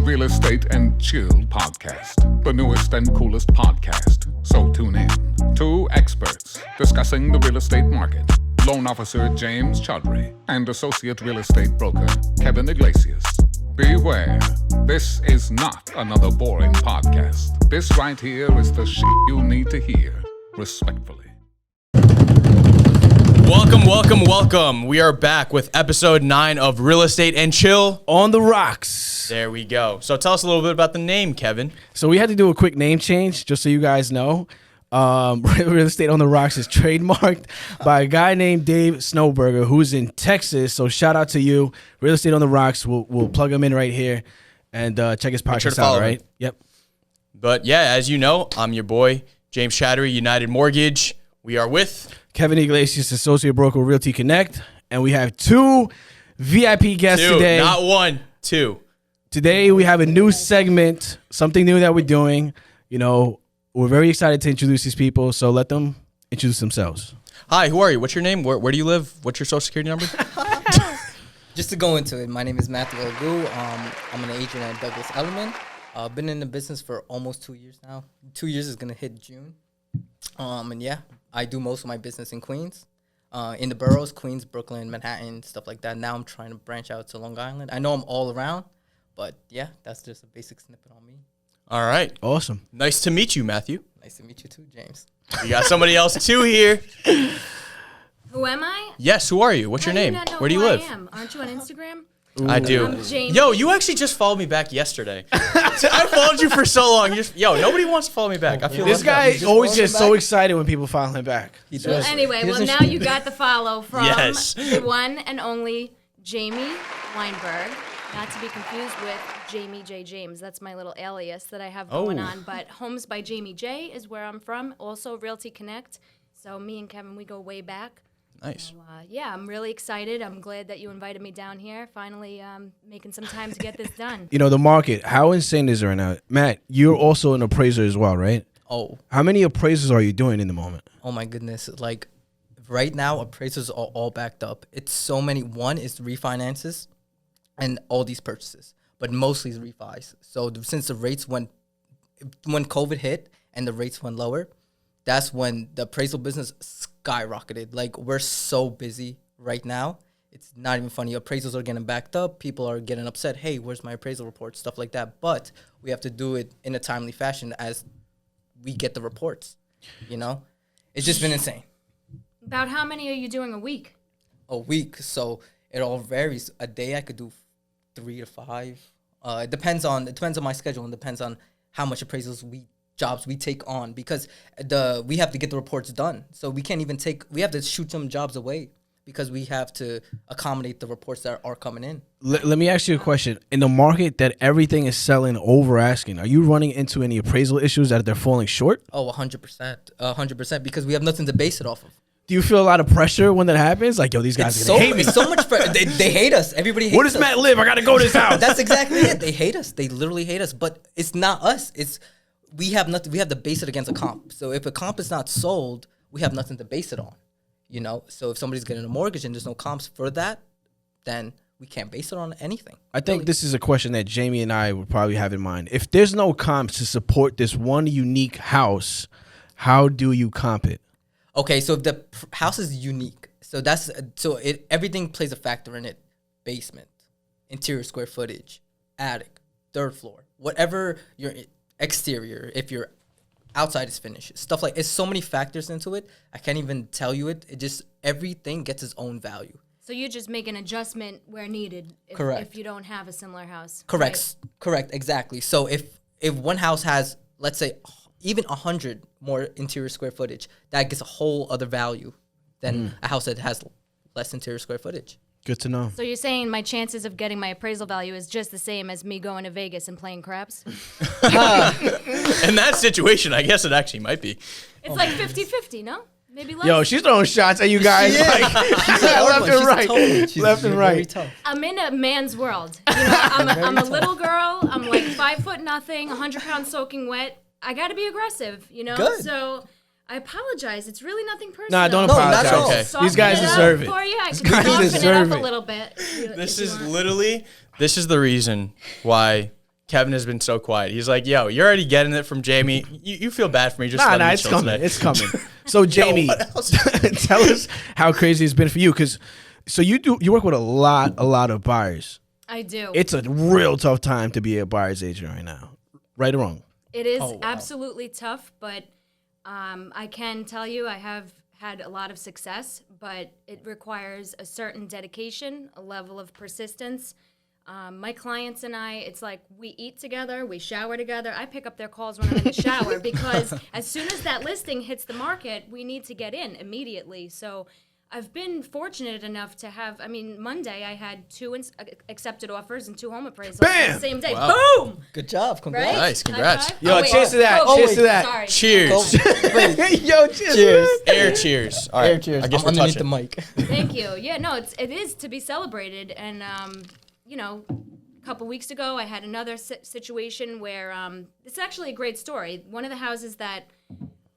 Real Estate and Chill podcast, the newest and coolest podcast. So tune in. Two experts discussing the real estate market. Loan officer James Chaudhry and associate real estate broker Kevin Iglesias. Beware, this is not another boring podcast. This right here is the shit you need to hear, respectfully. Welcome. We are back with episode 9 of Real Estate and Chill on the Rocks. There we go. So tell us a little bit about the name, Kevin. So we had to do a quick name change, just so you guys know. Real Estate on the Rocks is trademarked by a guy named Dave Snowberger, who's in Texas. So shout out to you. Real Estate on the Rocks. We'll plug him in right here and check his podcast out, right? Yep. But yeah, as you know, I'm your boy, James Chaudhry, United Mortgage. We are with Kevin Iglesias, Associate Broker, Realty Connect. And we have two VIP guests today. Not one, two. Today we have a new segment, something new that we're doing. You know, we're very excited to introduce these people, so let them introduce themselves. Hi, who are you? What's your name? Where do you live? What's your social security number? Just to go into it, my name is Matthew Algoo. I'm an agent at Douglas Elliman. I've been in the business for almost 2 years now. 2 years is going to hit June. And yeah, I do most of my business in Queens, in the boroughs, Queens, Brooklyn, Manhattan, stuff like that. Now I'm trying to branch out to Long Island. I know I'm all around, but yeah, that's just a basic snippet on me. All right. Awesome. Nice to meet you, Matthew. Nice to meet you too, James. We got somebody else too here. Who am I? Yes, who are you? What's your name? Where do you live? I am. Aren't you on Instagram? I do. I'm James. Yo, you actually just followed me back yesterday. I followed you for so long. Nobody wants to follow me back. I feel this guy always gets so excited when people follow him back. He does. Anyway, now you got the follow from Yes. the one and only Jamie Weinberg. Not to be confused with Jamie J. James. That's my little alias that I have going on. But Homes by Jamie J is where I'm from. Also Realty Connect. So me and Kevin, we go way back. Nice. So, yeah, I'm really excited. I'm glad that you invited me down here. Finally making some time to get this done. You know, the market, how insane is it right now? Matt, you're also an appraiser as well, right? Oh. How many appraisals are you doing in the moment? Oh my goodness. Like right now, appraisals are all backed up. It's so many. One is refinances and all these purchases, but mostly is refis. So since the rates when COVID hit and the rates went lower, that's when the appraisal business skyrocketed. Like, we're so busy right now. It's not even funny. Appraisals are getting backed up. People are getting upset. Hey, where's my appraisal report? Stuff like that. But we have to do it in a timely fashion as we get the reports. You know? It's just been insane. About how many are you doing a week? A week. So it all varies. A day I could do 3 to 5. It depends on my schedule and depends on how much jobs we take on, because we have to get the reports done. So we can't even we have to shoot some jobs away because we have to accommodate the reports that are coming in. Let me ask you a question. In the market that everything is selling over asking, are you running into any appraisal issues that they're falling short? Oh, 100%. 100%, because we have nothing to base it off of. Do you feel a lot of pressure when that happens? Like, yo, these guys are going to hate me. It's so much pressure. They hate us. Everybody hates us. Where does Matt live? I got to go to his house. That's exactly it. They hate us. They literally hate us. But it's not us. We have nothing. We have to base it against a comp. So if a comp is not sold, we have nothing to base it on. You know. So if somebody's getting a mortgage and there's no comps for that, then we can't base it on anything. I think this is a question that Jamie and I would probably have in mind. If there's no comps to support this one unique house, how do you comp it? Okay, so if the house is unique, everything plays a factor in it. Basement, interior square footage, attic, third floor, whatever your exterior, if your outside is finished, stuff like it's so many factors into it. I can't even tell you it. It just everything gets its own value. So you just make an adjustment where needed. If you don't have a similar house. Correct. Right? Correct. Exactly. So if one house has, let's say, even 100 more interior square footage, that gets a whole other value than a house that has less interior square footage. Good to know. So you're saying my chances of getting my appraisal value is just the same as me going to Vegas and playing craps? In that situation, I guess it actually might be. It's like 50-50, no? Maybe less. Yo, she's throwing shots at you guys. Left and right. Left and right. I'm in a man's world. You know, I'm a little girl. I'm like 5 foot nothing, 100 pounds soaking wet. I got to be aggressive, you know? Good. So I apologize. It's really nothing personal. Nah, don't No, not apologize. at all. Okay. These guys deserve it. For you. I These can guys soften it deserve up it. a little bit. This is the reason why Kevin has been so quiet. He's like, yo, you're already getting it from Jamie. You feel bad for me. Just let me it's chill coming. today. It's coming. So Jamie, tell us how crazy it's been for you, because you work with a lot of buyers. I do. It's a real tough time to be a buyer's agent right now, right or wrong. It is absolutely tough, but I can tell you I have had a lot of success, but it requires a certain dedication, a level of persistence. My clients and I, it's like we eat together, we shower together. I pick up their calls when I'm in the shower because as soon as that listing hits the market, we need to get in immediately. So I've been fortunate enough to have, Monday I had 2 accepted offers and 2 home appraisals on the same day. Wow. Boom! Good job. Congrats. Right? Nice, congrats. High five? Yo, wait. cheers to that. Oh, Cheers wait, to that. Sorry. Cheers. Yo, cheers. Cheers. Air cheers. All right. Air cheers. I guess I'm we're underneath touching. the mic. Thank you. Yeah, no, it is to be celebrated. And, a couple weeks ago, I had another situation where it's actually a great story. One of the houses that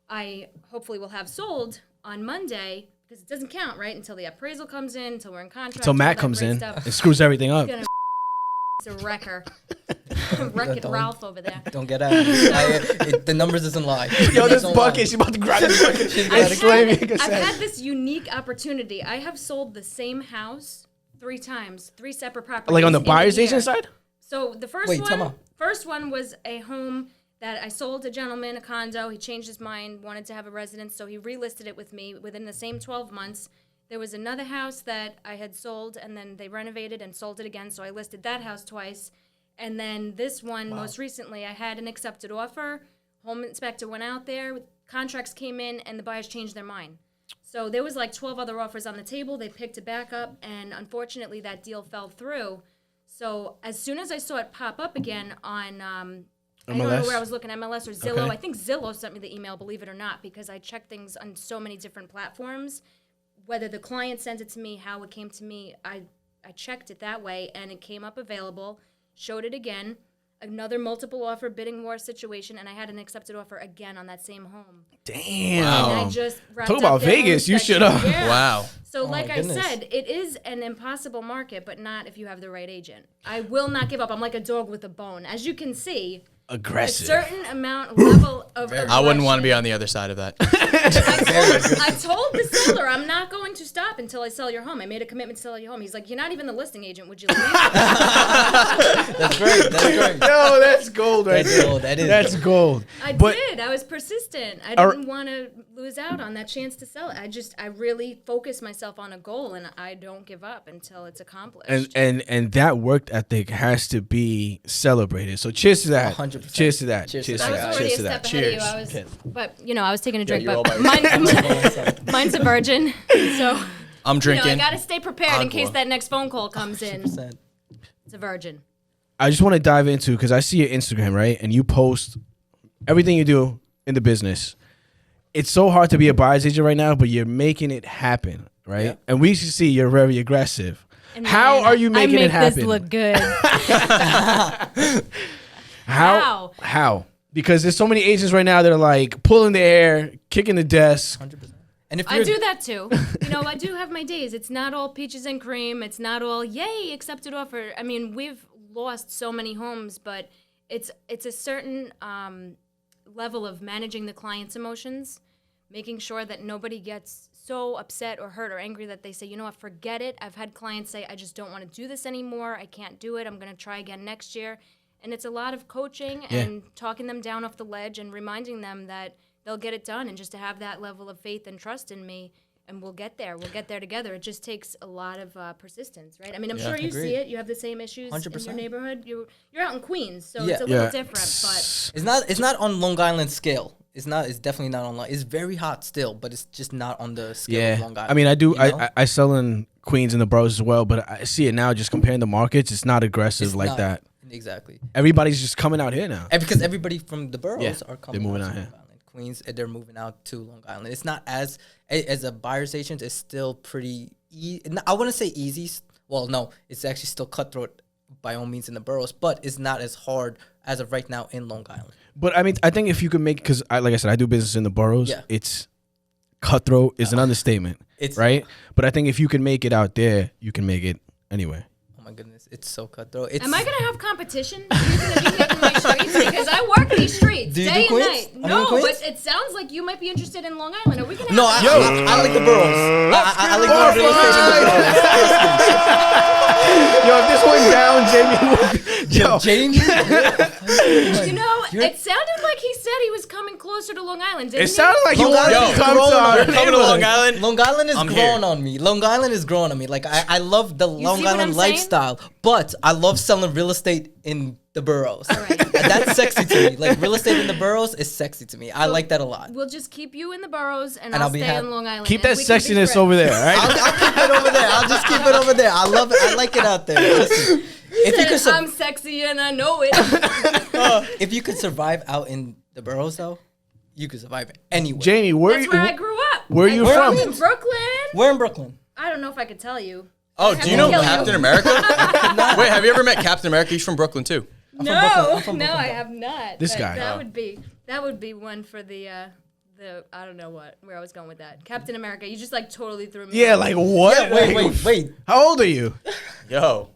I hopefully will have sold on Monday, because it doesn't count, right, until the appraisal comes in, until we're in contract. Until Matt all that comes great in stuff. and screws everything up. It's a wrecker. Wreck-It Ralph over there. Don't get out. The numbers doesn't lie. Yo, this Don't bucket, lie. she's about to grab this bucket. She's and gotta slam me. I've had this unique opportunity. I have sold the same house 3 times, 3 separate properties. Like on the in a buyer's year. agent side? So the Wait, time out. first one was a home that I sold a gentleman, a condo. He changed his mind, wanted to have a residence, so he relisted it with me within the same 12 months. There was another house that I had sold, and then they renovated and sold it again, so I listed that house twice. And then this one, most recently, I had an accepted offer. Home inspector went out there, contracts came in, and the buyers changed their mind. So there was like 12 other offers on the table. They picked it back up, and unfortunately, that deal fell through. So as soon as I saw it pop up again on, I don't know where I was looking, MLS or Zillow. Okay. I think Zillow sent me the email, believe it or not, because I check things on so many different platforms. Whether the client sent it to me, how it came to me, I checked it that way, and it came up available, showed it again, another multiple offer bidding war situation, and I had an accepted offer again on that same home. Damn. And I just wrapped Talk up about their home Vegas. You inspection. should have. Yeah. Wow. So my like I goodness. said, it is an impossible market, but not if you have the right agent. I will not give up. I'm like a dog with a bone. As you can see, a Aggressive. certain level of I wouldn't want to be aggression. on the other side of that. I told the seller, I'm not going to stop until I sell your home. I made a commitment to sell your home. He's like, you're not even the listing agent. Would you leave? That's great. That's great. Yo, that's gold right That's there. gold. That is That's gold. gold. I But- did. I was persistent. I Are- didn't want to lose out on that chance to sell it. I really focus myself on a goal, and I don't give up until it's accomplished. And that work ethic has to be celebrated. So cheers to that. 100%. Cheers to that. Cheers Cheers to to I that. was that. already Cheers a to that. step ahead of you. Cheers. I was taking a drink, you're but all by mine's a virgin. So I'm I drinking. gotta stay prepared in case Agua. that next phone call comes in. 100%. It's a virgin. I just want to dive into, because I see your Instagram, right? And you post everything you do in the business. It's so hard to be a buyer's agent right now, but you're making it happen, right? Yeah. And we should see you're very aggressive. And How man, are you making I make it happen? this look good. How? Because there's so many agents right now that are like pulling the air, kicking the desk. 100%. And if I you're do that too. I do have my days. It's not all peaches and cream. It's not all yay accepted offer. I mean, we've lost so many homes, but it's a certain level of managing the client's emotions, making sure that nobody gets so upset or hurt or angry that they say, you know what, forget it. I've had clients say, I just don't want to do this anymore. I can't do it. I'm going to try again next year. And it's a lot of coaching and talking them down off the ledge and reminding them that they'll get it done, and just to have that level of faith and trust in me, and we'll get there. We'll get there together. It just takes a lot of persistence, right? I mean, I'm sure you agreed. see it. You have the same issues in 100%. your neighborhood. You're out in Queens, so Yeah. it's a little different, but It's not on Long Island scale. It's definitely not on Long. It's very hot still, but it's just not on the scale of Long Island. I mean, I do. you know? I sell in Queens and the boroughs as well, but I see it now. Just comparing the markets, it's not aggressive It's like not- that. Exactly. Everybody's just coming out here now. And because everybody from the boroughs Yeah, are they're coming moving out out to here. Long Island. Queens, they're moving out to Long Island. It's not as a buyer's agent. It's still pretty. I wouldn't say easy. Well, no, it's actually still cutthroat by all means in the boroughs, but it's not as hard as of right now in Long Island. But I mean, I think if you could make, because like I said, I do business in the boroughs. Yeah. It's cutthroat is an understatement, It's right? But I think if you can make it out there, you can make it anywhere. Oh my goodness, It's so cutthroat. It's, Am I gonna have competition? Are you gonna be hitting my streets? Because I work these streets Do you day do and Queens? night. Are you in No, Queens? but it sounds like you might be interested in Long Island. Are we gonna? No, have I like the boroughs. I like more real estate in the boroughs. Yo, if this went down, Jamie would. Yo, Jamie? You know, it sounded like he said he was coming closer to Long Island. Didn't it sounded like you Long wanted Island to is come growing to on our me. Coming to neighborhood. Long Island. Long Island is I'm growing here. on me. Long Island is growing on me. Like I love the Long see what Island I'm saying? lifestyle, but I love selling real estate in the boroughs. All right. And that's sexy to me. Like real estate in the boroughs is sexy to me. I like that a lot. We'll just keep you in the boroughs, and And I'll I'll be stay happy. in Long Island. Keep and that we can be sexiness friends. over there, all right? I'll keep it over there. I'll just keep it over there. I love it. I like it out there. Listen, if you could, I'm sexy and I know it. if you could survive out in the boroughs, though, you could survive anywhere. Jamie, where That's you? where I grew up. where you I grew from? up in Brooklyn. Where in Brooklyn? I don't know if I could tell you. Oh, I do you have to know kill Captain you. America? Wait, have you ever met Captain America? He's from Brooklyn too. No, I'm from no, Brooklyn. I have not. This But guy. That would be one for the I don't know where I was going with that. Captain America. You just like totally threw me. Yeah, off. like what? Wait. How old are you? Yo,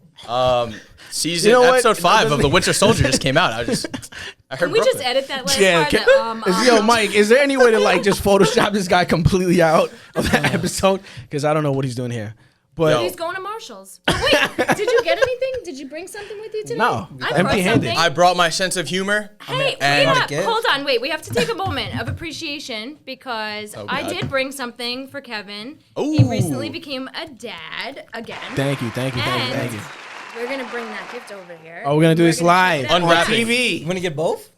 season You know what? episode 5 of The Winter Soldier just came out. I heard Can we Brooklyn. just edit that last Yeah. part? Yo, Mike, is there any way to like just Photoshop this guy completely out of that episode? Because I don't know what he's doing here. But Yo. He's going to Marshall's. Oh, wait, did you get anything? Did you bring something with you today? No, I brought empty-handed. something. I brought my sense of humor. Hey, and wait up. gift? Hold on, wait. We have to take a moment of appreciation because I God. did bring something for Kevin. Ooh. He recently became a dad again. thank you. And we're gonna bring that gift over here. Oh, we're gonna do this gonna live check it out. on Unwrap it. You TV. want to get both?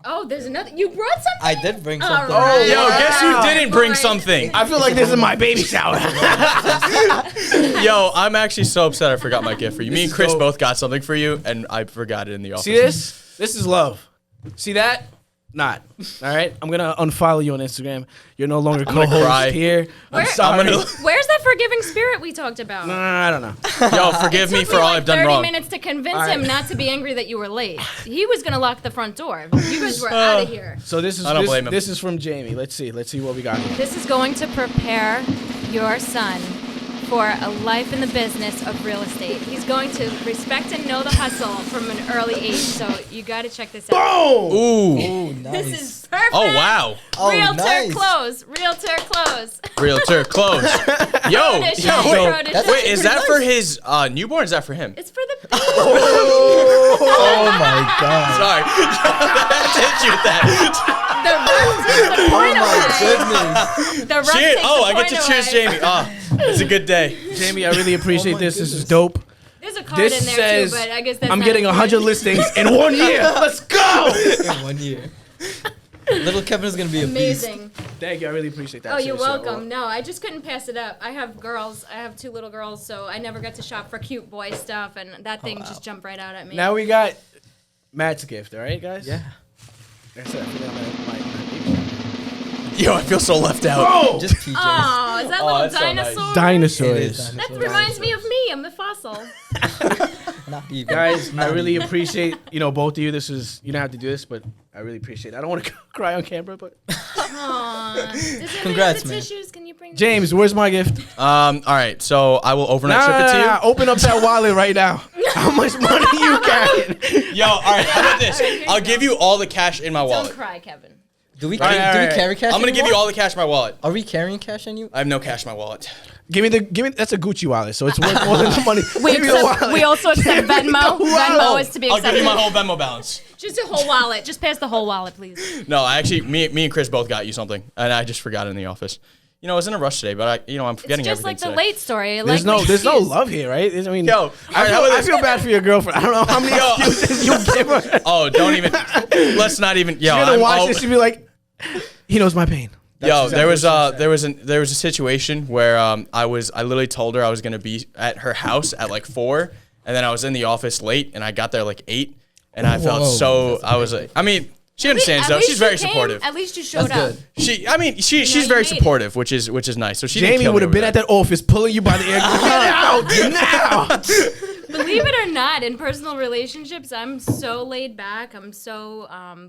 Oh, there's another. You brought something? I did bring All something. right. Yo, guess who Wow. didn't bring Right. something? I feel like this is my baby shower. Yo, I'm actually so upset I forgot my gift for you. Me and is Chris dope. both got something for you, and I forgot it in the office. See this? This is love. See that? Not. All right. I'm gonna unfollow you on Instagram. You're no longer gonna co-host cry. here. I'm Where- sorry. Where's that forgiving spirit we talked about? I don't know. Yo, forgive me Took for all like I've done 30 wrong. minutes to convince All right. him not to be angry that you were late. He was gonna lock the front door. You guys were out of here. So this is I don't blame him. this is from Jamie. Let's see what we got here. This is going to prepare your son for a life in the business of real estate. He's going to respect and know the hustle from an early age. So you got to check this out. Boom! Ooh. Oh, nice. This is perfect. Oh, wow. Oh, Realtor nice. close. Realtor close. Realtor close. Yo, Protege, wait, protege. wait, is that for his newborn or is that for him? It's for the Oh my God. Sorry. That hit you with that. the point Oh my goodness. The rough Cheers. takes Oh, the I get to point cheers, away. Jamie. Ah, it's a good day. Jamie, I really appreciate this. This is dope. There's a card This in there says too, but I guess that's I'm not getting important. 100 listings in 1 year. Let's go! In 1 year. Little Kevin is going to be a beast. Amazing. Thank you. I really appreciate that. Oh, you're Seriously, welcome. No, I just couldn't pass it up. I have girls. I have 2 little girls, so I never got to shop for cute boy stuff, and that thing just jumped right out at me. Now we got Matt's gift. All right, guys. Yeah. That's it. I forgot my Yo, I feel so left out. Oh! Just PJs. Oh, is that Oh, little that's so nice. dinosaur? Dinosaurs. That reminds me of me. I'm the fossil. Not even. Guys, I really appreciate both of you. This is you don't have to do this, but I really appreciate it. I don't want to cry on camera, but Aw. Does anybody Congrats, have the man. tissues? Can you bring them? James, where's my gift? All right, so I will overnight ship it to you. Open up that wallet right now. How much money you carrying? Yo, all right, how about this? All right, here I'll you give go. you all the cash in my Don't wallet. cry, Kevin. Do we, All right, do all we right. carry cash I'm gonna give anymore? you all the cash in my wallet. Are we carrying cash on you? I have no cash in my wallet. Give me that's a Gucci wallet, so it's worth more than the money. Give me the wallet. We also accept Venmo. Venmo is to be I'll accepted. give you my whole Venmo balance. Just a whole wallet. Just pass the whole wallet, please. No, I actually, me and Chris both got you something, and I just forgot it in the office. You know, I was in a rush today, but I'm It's forgetting just everything like the today. late story. There's no love here, right? I mean, Yo, I feel bad for your girlfriend. I don't know how many Yo. excuses you give her. Oh, don't even. Let's not even. Yo, She's gonna watch oh, this. She'll be like, he knows my pain. Yo, exactly there was what there was a situation where I literally told her I was gonna be at her house at like 4, and then I was in the office late, and I got there like 8, and I felt Whoa. so. I was like, I mean, she understands though. She's very supportive. At least you showed That's up. good. She's you very made it. supportive, which is nice. So she didn't Jamie kill me would have over been at that office pulling you by the ear. Get out now. Believe it or not, in personal relationships, I'm so laid back. I'm so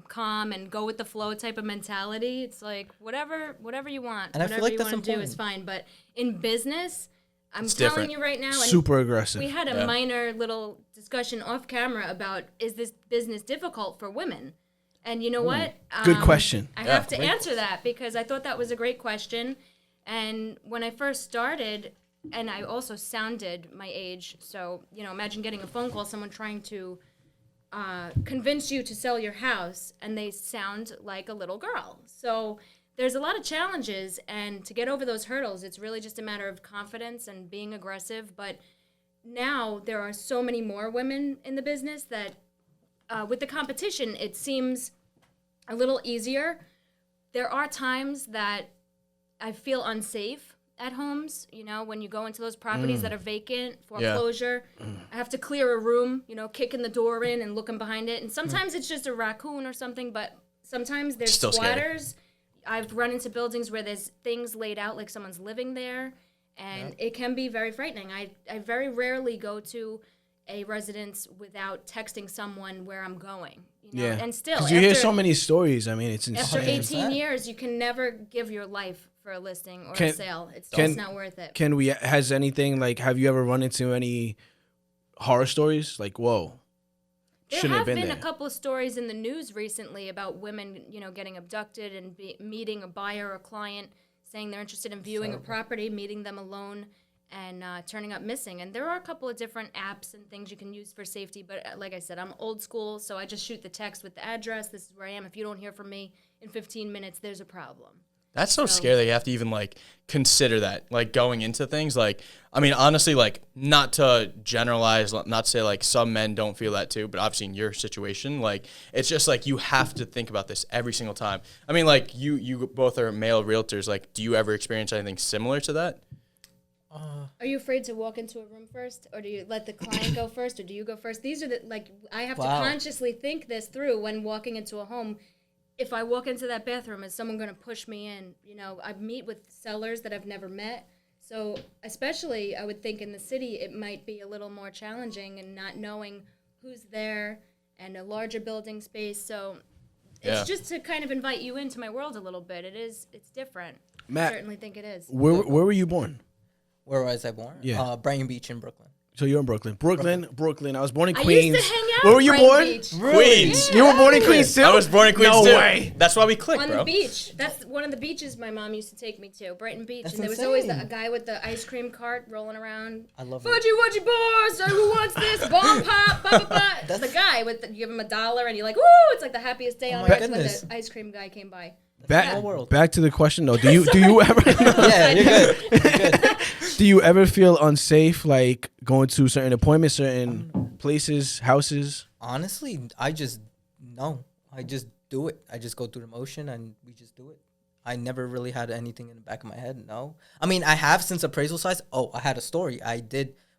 calm and go with the flow type of mentality. It's like whatever you want, And I whatever feel like you that's want to do important. is fine. But in business, I'm It's telling different. you right now. And Super aggressive. we had a minor little discussion off camera about, is this business difficult for women? And you know what? Good question. I have to answer that because I thought that was a great question. And when I first started, and I also sounded my age, so, imagine getting a phone call, someone trying to convince you to sell your house, and they sound like a little girl. So there's a lot of challenges, and to get over those hurdles, it's really just a matter of confidence and being aggressive. But now there are so many more women in the business that with the competition, it seems a little easier. There are times that I feel unsafe at homes, when you go into those properties that are vacant, foreclosure. I have to clear a room, kicking the door in and looking behind it. And sometimes it's just a raccoon or something, but sometimes there's Still squatters. Scary. I've run into buildings where there's things laid out like someone's living there, and it can be very frightening. I very rarely go to a residence without texting someone where I'm going. Yeah. And still, because you hear so many stories. I mean, it's after insane. 18 years, you can never give your life for a listing or a sale. It's just not worth it. Has anything, like, have you ever run into any horror stories? Like, whoa. There have been a couple of stories in the news recently about women, getting abducted and meeting a buyer or client, saying they're interested in viewing a property, meeting them alone, and turning up missing. And there are a couple of different apps and things you can use for safety. But like I said, I'm old school, so I just shoot the text with the address. This is where I am. If you don't hear from me in 15 minutes, there's a problem. That's so scary that you have to even, like, consider that, like, going into things. Like, I mean, honestly, like, not to generalize, not to say, like, some men don't feel that too, but obviously in your situation, like, it's just, like, you have to think about this every single time. I mean, like, you both are male realtors. Like, do you ever experience anything similar to that? Are you afraid to walk into a room first, or do you let the client go first, or do you go first? These are I have to consciously think this through when walking into a home. If I walk into that bathroom, is someone going to push me in? I meet with sellers that I've never met. So especially, I would think in the city, it might be a little more challenging and not knowing who's there and a larger building space. So it's just to kind of invite you into my world a little bit. It's different. Matt, I certainly think it is. Where were you born? Where was I born? Yeah. Brighton Beach in Brooklyn. So you're in Brooklyn. Brooklyn. I was born in I Queens. used to hang out Where were you Brighton born? Beach. Queens. You were born in Queens too? I was born in Queens too. No way. That's why we clicked, On bro. the beach. That's one of the beaches my mom used to take me to, Brighton Beach. That's and there was insane. always a guy with the ice cream cart rolling around. I love it. Fudgy wudgy bars, who wants this? Bomb pop, ba ba ba. The guy you give him $1 and you're like, woo! It's like the happiest day on my earth when goodness. the ice cream guy came by. Back to the question though. Do you ever Yeah, you're good. You're good. do you ever feel unsafe, like going to certain appointments, certain places, houses? Honestly, I just do it. I just go through the motion and we just do it. I never really had anything in the back of my head. No, I mean I have since appraisal size. Oh, I had a story.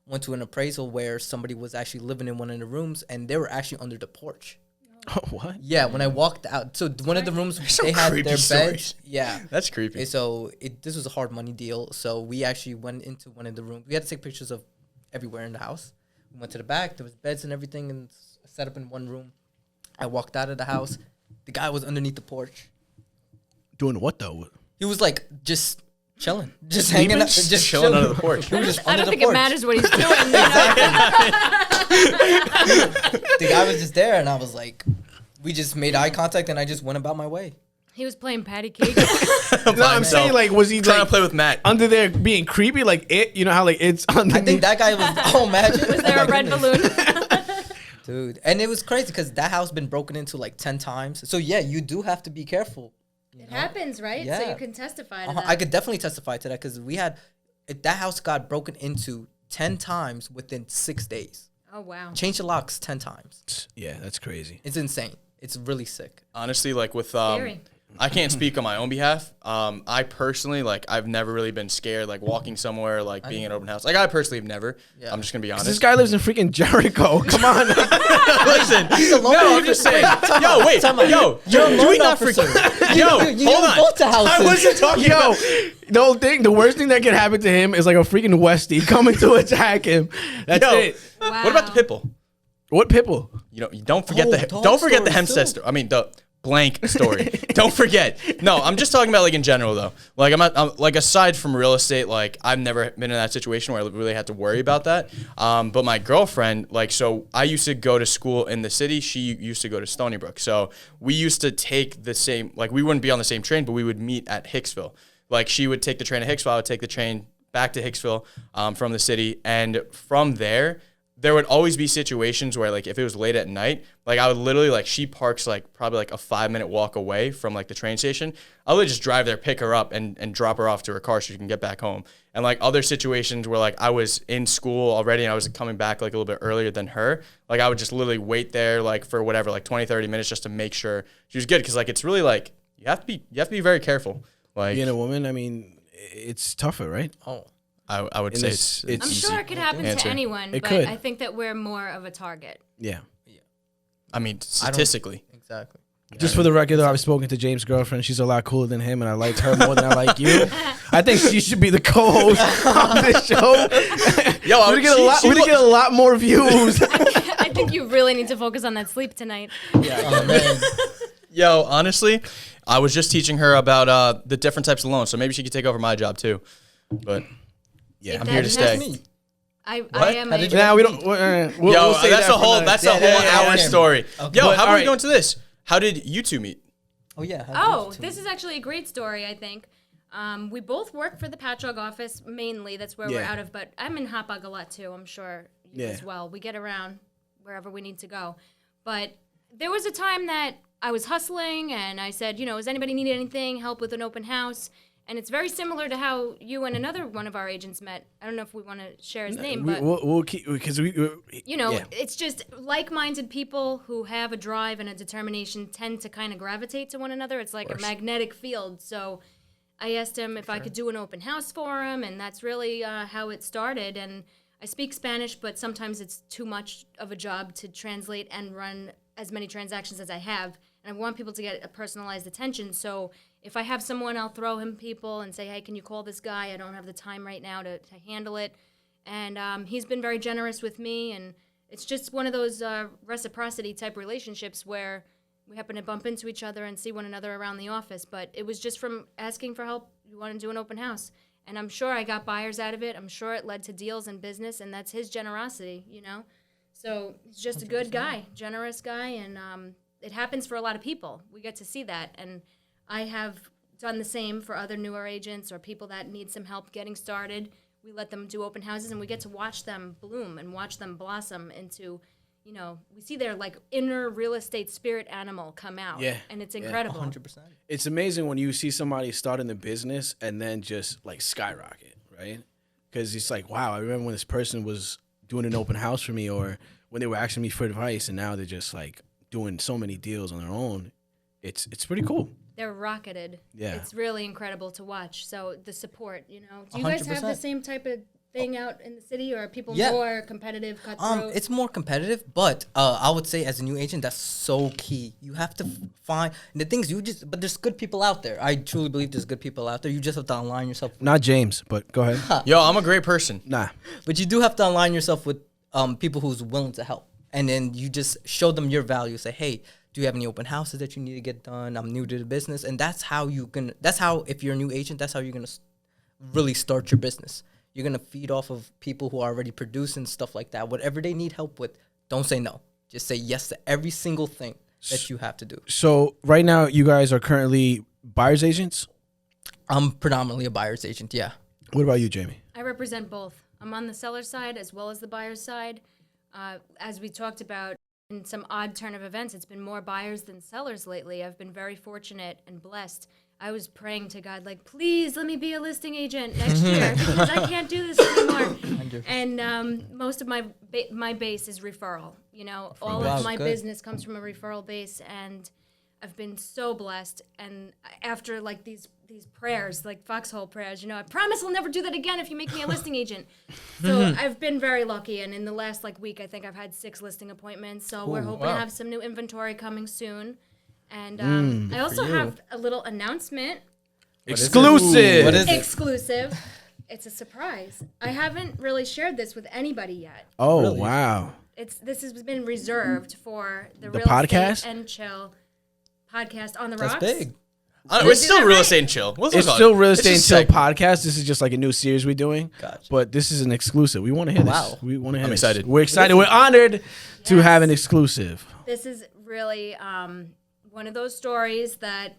Went to an appraisal where somebody was actually living in one of the rooms and they were actually under the porch. Oh, what? Yeah, when I walked out, so one of the rooms they had creepy their stories. beds. Yeah, That's creepy. so this was a hard money deal. So we actually went into one of the rooms. We had to take pictures of everywhere in the house. We went to the back. There was beds and everything, and set up in one room. I walked out of the house. The guy was underneath the porch. Doing what though? He was like just chilling, just hanging out, just chilling under the porch. He was just I under don't the think it porch. matters what he's doing. The guy was just there, and I was like, we just made eye contact, and I just went about my way. He was playing patty cake. No, I'm saying, like, was he trying like to play with Matt? under there being creepy? Like it, you know how like it's underneath. I think that guy was. Oh, imagine. Was there a red balloon? Dude, and it was crazy because that house been broken into like 10 times. So yeah, you do have to be careful. It happens, right? So Yeah. you can testify to that. I could definitely testify to that because that house got broken into 10 times within 6 days. Oh, wow. Changed the locks 10 times. Yeah, that's crazy. It's insane. It's really sick. Honestly, like with Scary. I can't speak on my own behalf. I personally, like, I've never really been scared, like, walking somewhere, like, being in an open house. Like, I personally have never. Yeah. I'm just going to be honest. This guy lives in freaking Jericho. Come on. Listen. alone No, I'm just saying. Yo, wait. Yo, You're a do loan we not officer. forget? Yo, You hold on. both the houses. I wasn't talking about. The worst thing that could happen to him is like a freaking Westie coming to attack him. That's Yo, it. what about the pit bull? What pitbull? You don't forget Oh, the dog don't forget the stories Hempstead too. story. I mean the blank story. Don't forget. No, I'm just talking about like in general though. Like I'm like aside from real estate, like I've never been in that situation where I really had to worry about that. But my girlfriend, like, so I used to go to school in the city. She used to go to Stony Brook. So we used to take the same, like we wouldn't be on the same train, but we would meet at Hicksville. Like she would take the train to Hicksville. I would take the train back to Hicksville from the city. And from there would always be situations where like if it was late at night, like I would literally like she parks like probably like a 5-minute walk away from like the train station. I would just drive there, pick her up and drop her off to her car so she can get back home. And like other situations where like I was in school already and I was coming back like a little bit earlier than her, like I would just literally wait there like for whatever, like 20, 30 minutes just to make sure she was good. Cause like it's really like you have to be very careful. Like Being a woman, I mean, it's tougher, right? Oh. I would say it's I'm sure it could happen to anyone, It but could. I think that we're more of a target. Yeah. I mean, statistically. Exactly. Just for the record, though, I've spoken to James' girlfriend. She's a lot cooler than him, and I liked her more than I like you. I think she should be the co-host on this show. Yo, we'd get a lot more views. I think you really need to focus on that sleep tonight. Oh, man. Yo, honestly, I was just teaching her about the different types of loans, so maybe she could take over my job too. But Yeah. I'm here to stay. Me. I am How a did you- Now we don't. We'll Yo, say that's that a whole for another- hour yeah. story. Okay. Yo, But, how about all we right. go into this? How did you two meet? Oh, yeah. Oh, this is actually a great story, I think. We both work for the Patchogue office mainly. That's where we're Yeah. out of, but I'm in Hot Bug a lot too. I'm sure you Yeah. as well. We get around wherever we need to go. But there was a time that I was hustling and I said, does anybody need anything, help with an open house? And it's very similar to how you and another one of our agents met. I don't know if we want to share his name, but We'll keep because yeah. it's just like-minded people who have a drive and a determination tend to kind of gravitate to one another. It's like a magnetic field. So I asked him if I could do an open house for him, and that's really how it started. And I speak Spanish, but sometimes it's too much of a job to translate and run as many transactions as I have. And I want people to get a personalized attention. So if I have someone, I'll throw him people and say, hey, can you call this guy? I don't have the time right now to handle it. And he's been very generous with me. And it's just one of those reciprocity type relationships where we happen to bump into each other and see one another around the office. But it was just from asking for help. You want to do an open house. And I'm sure I got buyers out of it. I'm sure it led to deals and business. And that's his generosity, So he's just a good guy, generous guy. And it happens for a lot of people. We get to see that. And I have done the same for other newer agents or people that need some help getting started. We let them do open houses and we get to watch them bloom and watch them blossom into, we see their like inner real estate spirit animal come out. Yeah. And it's incredible. 100%. It's amazing when you see somebody start in the business and then just like skyrocket, right? Because it's like, wow, I remember when this person was doing an open house for me or when they were asking me for advice and now they're just like doing so many deals on their own. It's pretty cool. They're rocketed. Yeah. It's really incredible to watch. So the support, Do you guys have the 100%. same type of thing out in the city, or are people Yeah. more competitive, cutthroat? It's more competitive, but I would say as a new agent, that's so key. You have to find the things but there's good people out there. I truly believe there's good people out there. You just have to align yourself with, Not James, but go ahead. Yo, I'm a great person. Nah. but you do have to align yourself with people who's willing to help. And then you just show them your value. Say, hey, do you have any open houses that you need to get done? I'm new to the business. And that's how if you're a new agent, that's how you're going to really start your business. You're going to feed off of people who are already producing stuff like that. Whatever they need help with, don't say no. Just say yes to every single thing that you have to do. So right now you guys are currently buyer's agents? I'm predominantly a buyer's agent, yeah. What about you, Jamie? I represent both. I'm on the seller side as well as the buyer's side. As we talked about, in some odd turn of events, it's been more buyers than sellers lately. I've been very fortunate and blessed. I was praying to God, like, please let me be a listing agent next year because I can't do this anymore. And most of my base is referral. All Wow, of my good. business comes from a referral base, and I've been so blessed. And after like these prayers, like foxhole prayers, I promise I'll never do that again if you make me a listing agent. So I've been very lucky. And in the last week, I think I've had 6 listing appointments. So we're hoping to have some new inventory coming soon. And I also have a little announcement. Exclusive. What is it? Exclusive. It's a surprise. I haven't really shared this with anybody yet. Oh, Really? wow. This has been reserved for the The Real podcast? Estate and Chill podcast on the That's rocks. big. It's still real estate and chill. What's It's it still called? Real It's Estate and just Chill segment. podcast. This is just like a new series we're doing. Gotcha. But this is an exclusive. We want to hear Wow. this. We want to hear I'm this. excited. We're excited. We're honored to Yes. have an exclusive. This is really one of those stories that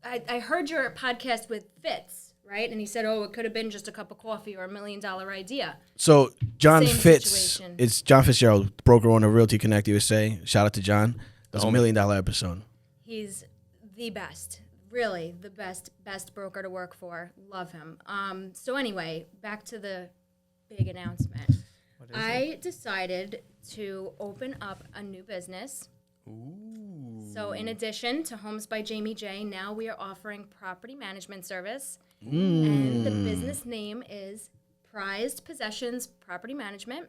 I heard your podcast with Fitz, right? And he said, oh, it could have been just a cup of coffee or $1 million idea. So John Same Fitz, situation. it's John Fitzgerald, broker owner of Realty Connect USA. Shout out to John. That's $1 million episode. He's the best, really the best broker to work for. Love him. So anyway, back to the big announcement. I decided to open up a new business. So in addition to Homes by Jamie J, now we are offering property management service. And the business name is Prized Possessions Property Management.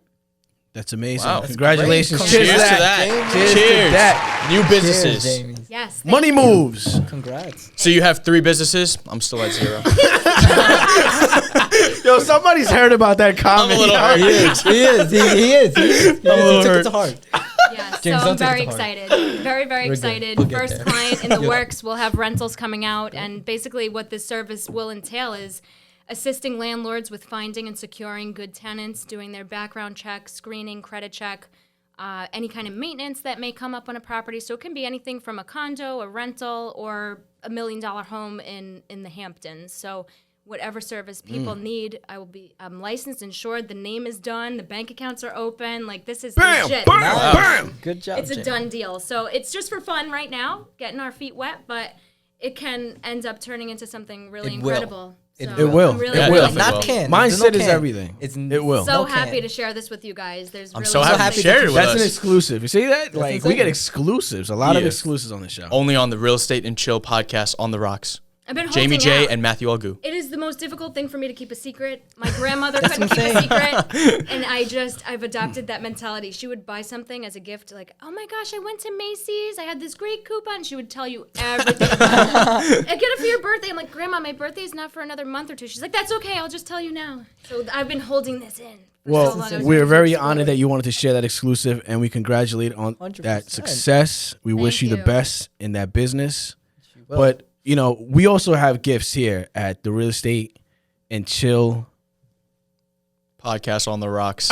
That's amazing. Wow. Congratulations. Great. Cheers Cheers to to that. that. Cheers to that. New businesses. Cheers, Jamie. Yes. Money moves. Congrats. So you have 3 businesses. I'm still at 0. Yo, somebody's heard about that comment. I'm a little hurt. He is. He took it to heart. Yes, James, so I'm don't take very it to heart. excited. Very, very We're good. excited. We'll get First there. client in the works. We'll have rentals coming out. And basically what this service will entail is assisting landlords with finding and securing good tenants, doing their background check, screening, credit check, any kind of maintenance that may come up on a property. So it can be anything from a condo, a rental, or $1 million home in the Hamptons. So whatever service people need, I'm licensed, insured, the name is done, the bank accounts are open. Like, this is legit. Bam. Good job, It's a Jamie. done deal. So it's just for fun right now, getting our feet wet, but it can end up turning into something really It will. incredible. It So will. I'm really It Yeah, will. definitely Not will. can. Mindset There's no is can. everything. It's It will. So No happy can. to share this with you guys. There's I'm really so happy to happy share that it with That's an us. exclusive. You see that? Like, we insane. get exclusives. A lot of Yeah. exclusives on the show. Only on the Real Estate and Chill podcast on the rocks. I've been Jamie holding J out. and Matthew Algoo. It is the most difficult thing for me to keep a secret. My grandmother That's couldn't keep a insane. secret, and I've adopted that mentality. She would buy something as a gift, like, oh my gosh, I went to Macy's, I had this great coupon. She would tell you everything about it. I get it for your birthday. I'm like, Grandma, my birthday is not for another month or 2. She's like, that's okay, I'll just tell you now. So I've been holding this in. for Well, so long. I was we're trying to very keep it honored that secret. you wanted to share that exclusive, and we congratulate on 100%. that success. We wish you the you. best in that business. will. But, you know, we also have gifts here at the Real Estate and Chill Podcast on the rocks.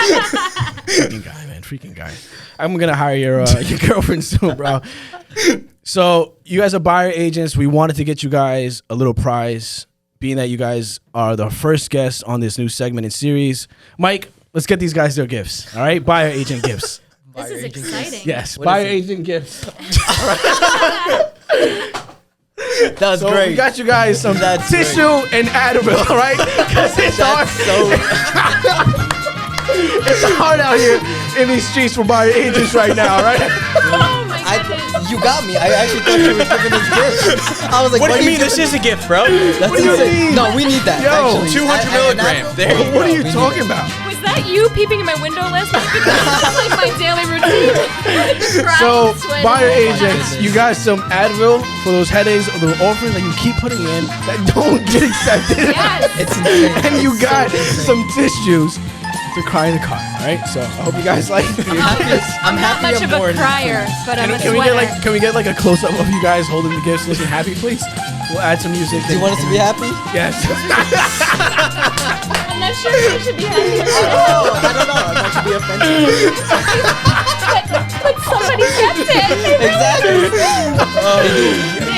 freaking guy, man. Freaking guy. I'm going to hire your girlfriend soon, bro. So, you guys are buyer agents. We wanted to get you guys a little prize, being that you guys are the first guests on this new segment and series. Mike, let's get these guys their gifts. All right? Buyer agent gifts. This is Buyer agent exciting. Yes, What buyer is it? agent gifts. That was So great. we got you guys some That's tissue and Advil, all right? Because it's hard. It's hard out here in these streets for buyer agents right now, all right? Oh my goodness. You got me. I actually thought you were giving us gifts. I was like, What do you mean? are This giving is a gift, bro. That's What do you insane. mean? No, we need that. Yo, actually. 200 milligrams. There you What are go. you We need talking it. about? Was that you peeping in my window last night? Because that's like my daily routine. So, Sweating. buyer Oh my agents, goodness. you got some Advil for those headaches or the offerings that you keep putting in that don't get accepted. Yes. It's insane. And you It's so got insane. some tissues to cry in the car, all right? So, I hope you guys like these. I'm Not happy much I'm of more a crier, but I'm a Can we sweater. get like a close up of you guys holding the gifts looking happy, please? We'll add some music. Do you want us to be happy? Yes. I'm not sure if you should be happy. Oh, I don't know. That should be offensive. But somebody gets it. Exactly.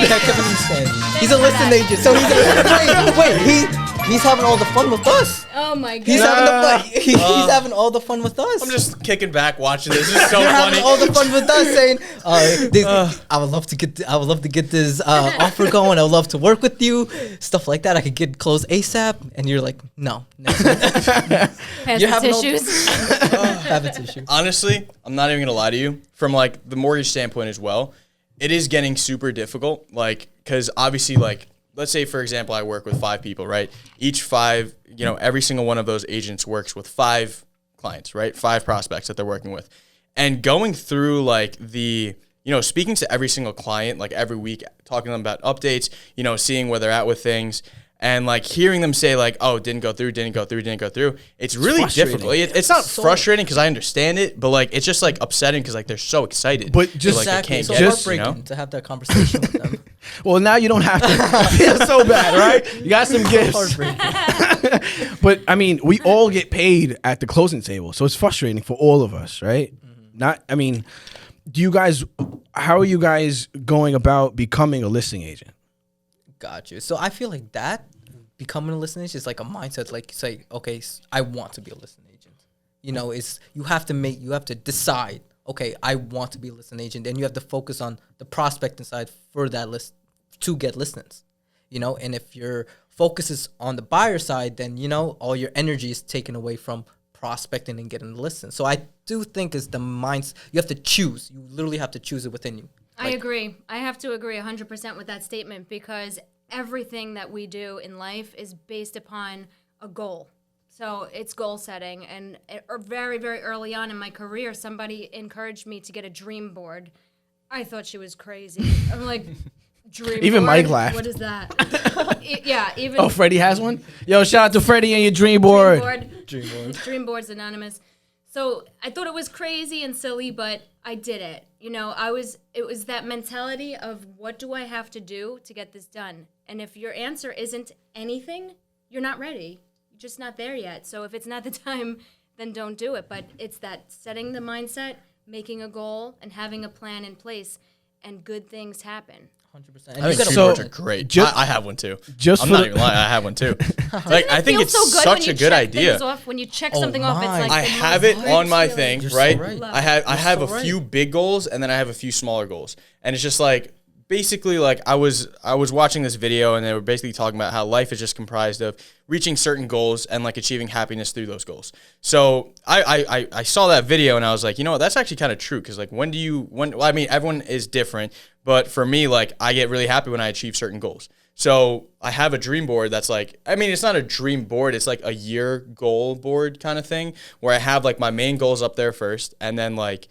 That Kevin understand. He's a for listing that. agent, so he's having all the fun with us. Oh my god. He's having the fun. He's having all the fun with us. I'm just kicking back watching this. This is so You're funny. having all the fun with us, saying, "I would love to get this offer going. I would love to work with you, stuff like that. I could get closed ASAP." And you're like, "No, next week. Pass You're the having all- tissues. have a tissue." Honestly, I'm not even gonna lie to you. From like the mortgage standpoint as well, it is getting super difficult. Like, because obviously, like, let's say for example, I work with 5 people, right? Each 5, you know, every single one of those agents works with 5 clients, right? 5 prospects that they're working with, and going through like speaking to every single client, like every week, talking to them about updates, seeing where they're at with things. And like hearing them say like, oh, didn't go through. It's really difficult. It's not frustrating because I understand it, but like it's just like upsetting because like they're so excited. But just like, exactly. can't So get it, heartbreaking to have that conversation with them. Well, now you don't have to feel so bad, right? You got some gifts. Heartbreaking. But I mean, we all get paid at the closing table, so it's frustrating for all of us, right? How are you guys going about becoming a listing agent? Got you. So I feel like that becoming a listing agent is like a mindset. Like say, okay, I want to be a listing agent. You know, you have to decide. Okay, I want to be a listing agent, and you have to focus on the prospecting side for that list to get listings. You know, and if your focus is on the buyer side, then you know all your energy is taken away from prospecting and getting the listings. So I do think is the minds you have to choose. You literally have to choose it within you. I agree. I have to agree 100% with that statement because everything that we do in life is based upon a goal. So it's goal setting. And very, very early on in my career, somebody encouraged me to get a dream board. I thought she was crazy. I'm like, dream Even board? Mike laughed. What is that? Even. Oh, Freddie has one? Yo, shout out to Freddie and your dream board. Dream board's anonymous. So I thought it was crazy and silly, but I did it. You know, it was that mentality of what do I have to do to get this done? And if your answer isn't anything, you're not ready. You're just not there yet. So if it's not the time, then don't do it. But it's that setting the mindset, making a goal, and having a plan in place, and good things happen. 100%. I think dream boards are great. I have one too. I'm not even lying. I have one too. Like I think it's such a good idea. When you check something off, it's like I have it on my thing, You're right? so right. I have a few big goals and then I have a few smaller goals, and it's just like basically like I was watching this video and they were basically talking about how life is just comprised of reaching certain goals and like achieving happiness through those goals. So I saw that video and I was like, you know what, that's actually kind of true because like when I mean everyone is different, but for me like I get really happy when I achieve certain goals. So I have a dream board that's like, I mean, it's not a dream board. It's like a year goal board kind of thing where I have like my main goals up there first. And then like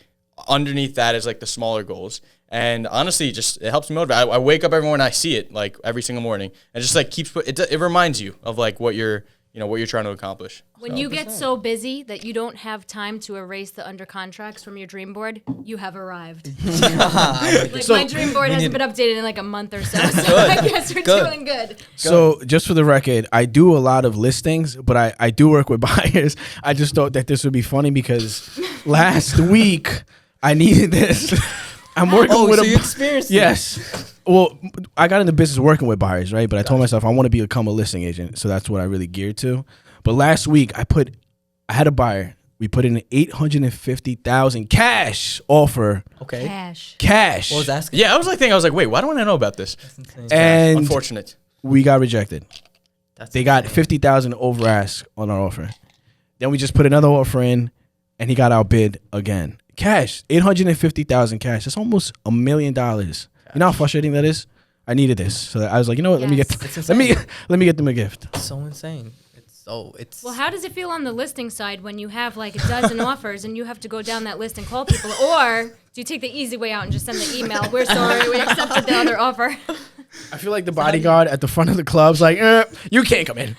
underneath that is like the smaller goals. And honestly, it helps me motivate. I wake up every morning, I see it like every single morning, and just like it reminds you of like what you're trying to accomplish. When you get so busy that you don't have time to erase the under contracts from your dream board, you have arrived. Like my dream board hasn't been updated in like a month or so, so I guess we're doing good. So just for the record, I do a lot of listings, but I do work with buyers. I just thought that this would be funny because last week I needed this. I'm working with you experienced it. Yes. Well, I got into business working with buyers, right? But I told myself I want to become a listing agent, so that's what I really geared to. But last week I had a buyer. We put in an $850,000 cash offer. Okay. Cash. What was asking? Yeah, I was like, wait, why don't I know about this? And Unfortunate. we got rejected. They got $50,000 over ask on our offer. Then we just put another offer in, and he got outbid again. Cash, $850,000 cash. That's almost $1 million. You know how frustrating that is? I needed this, so I was like, you know what? Yes. Let me get them a gift. It's so insane. It's Well, how does it feel on the listing side when you have like a dozen offers and you have to go down that list and call people? Or do you take the easy way out and just send the email? We're sorry, we accepted the other offer. I feel like the bodyguard at the front of the club's like, you can't come in.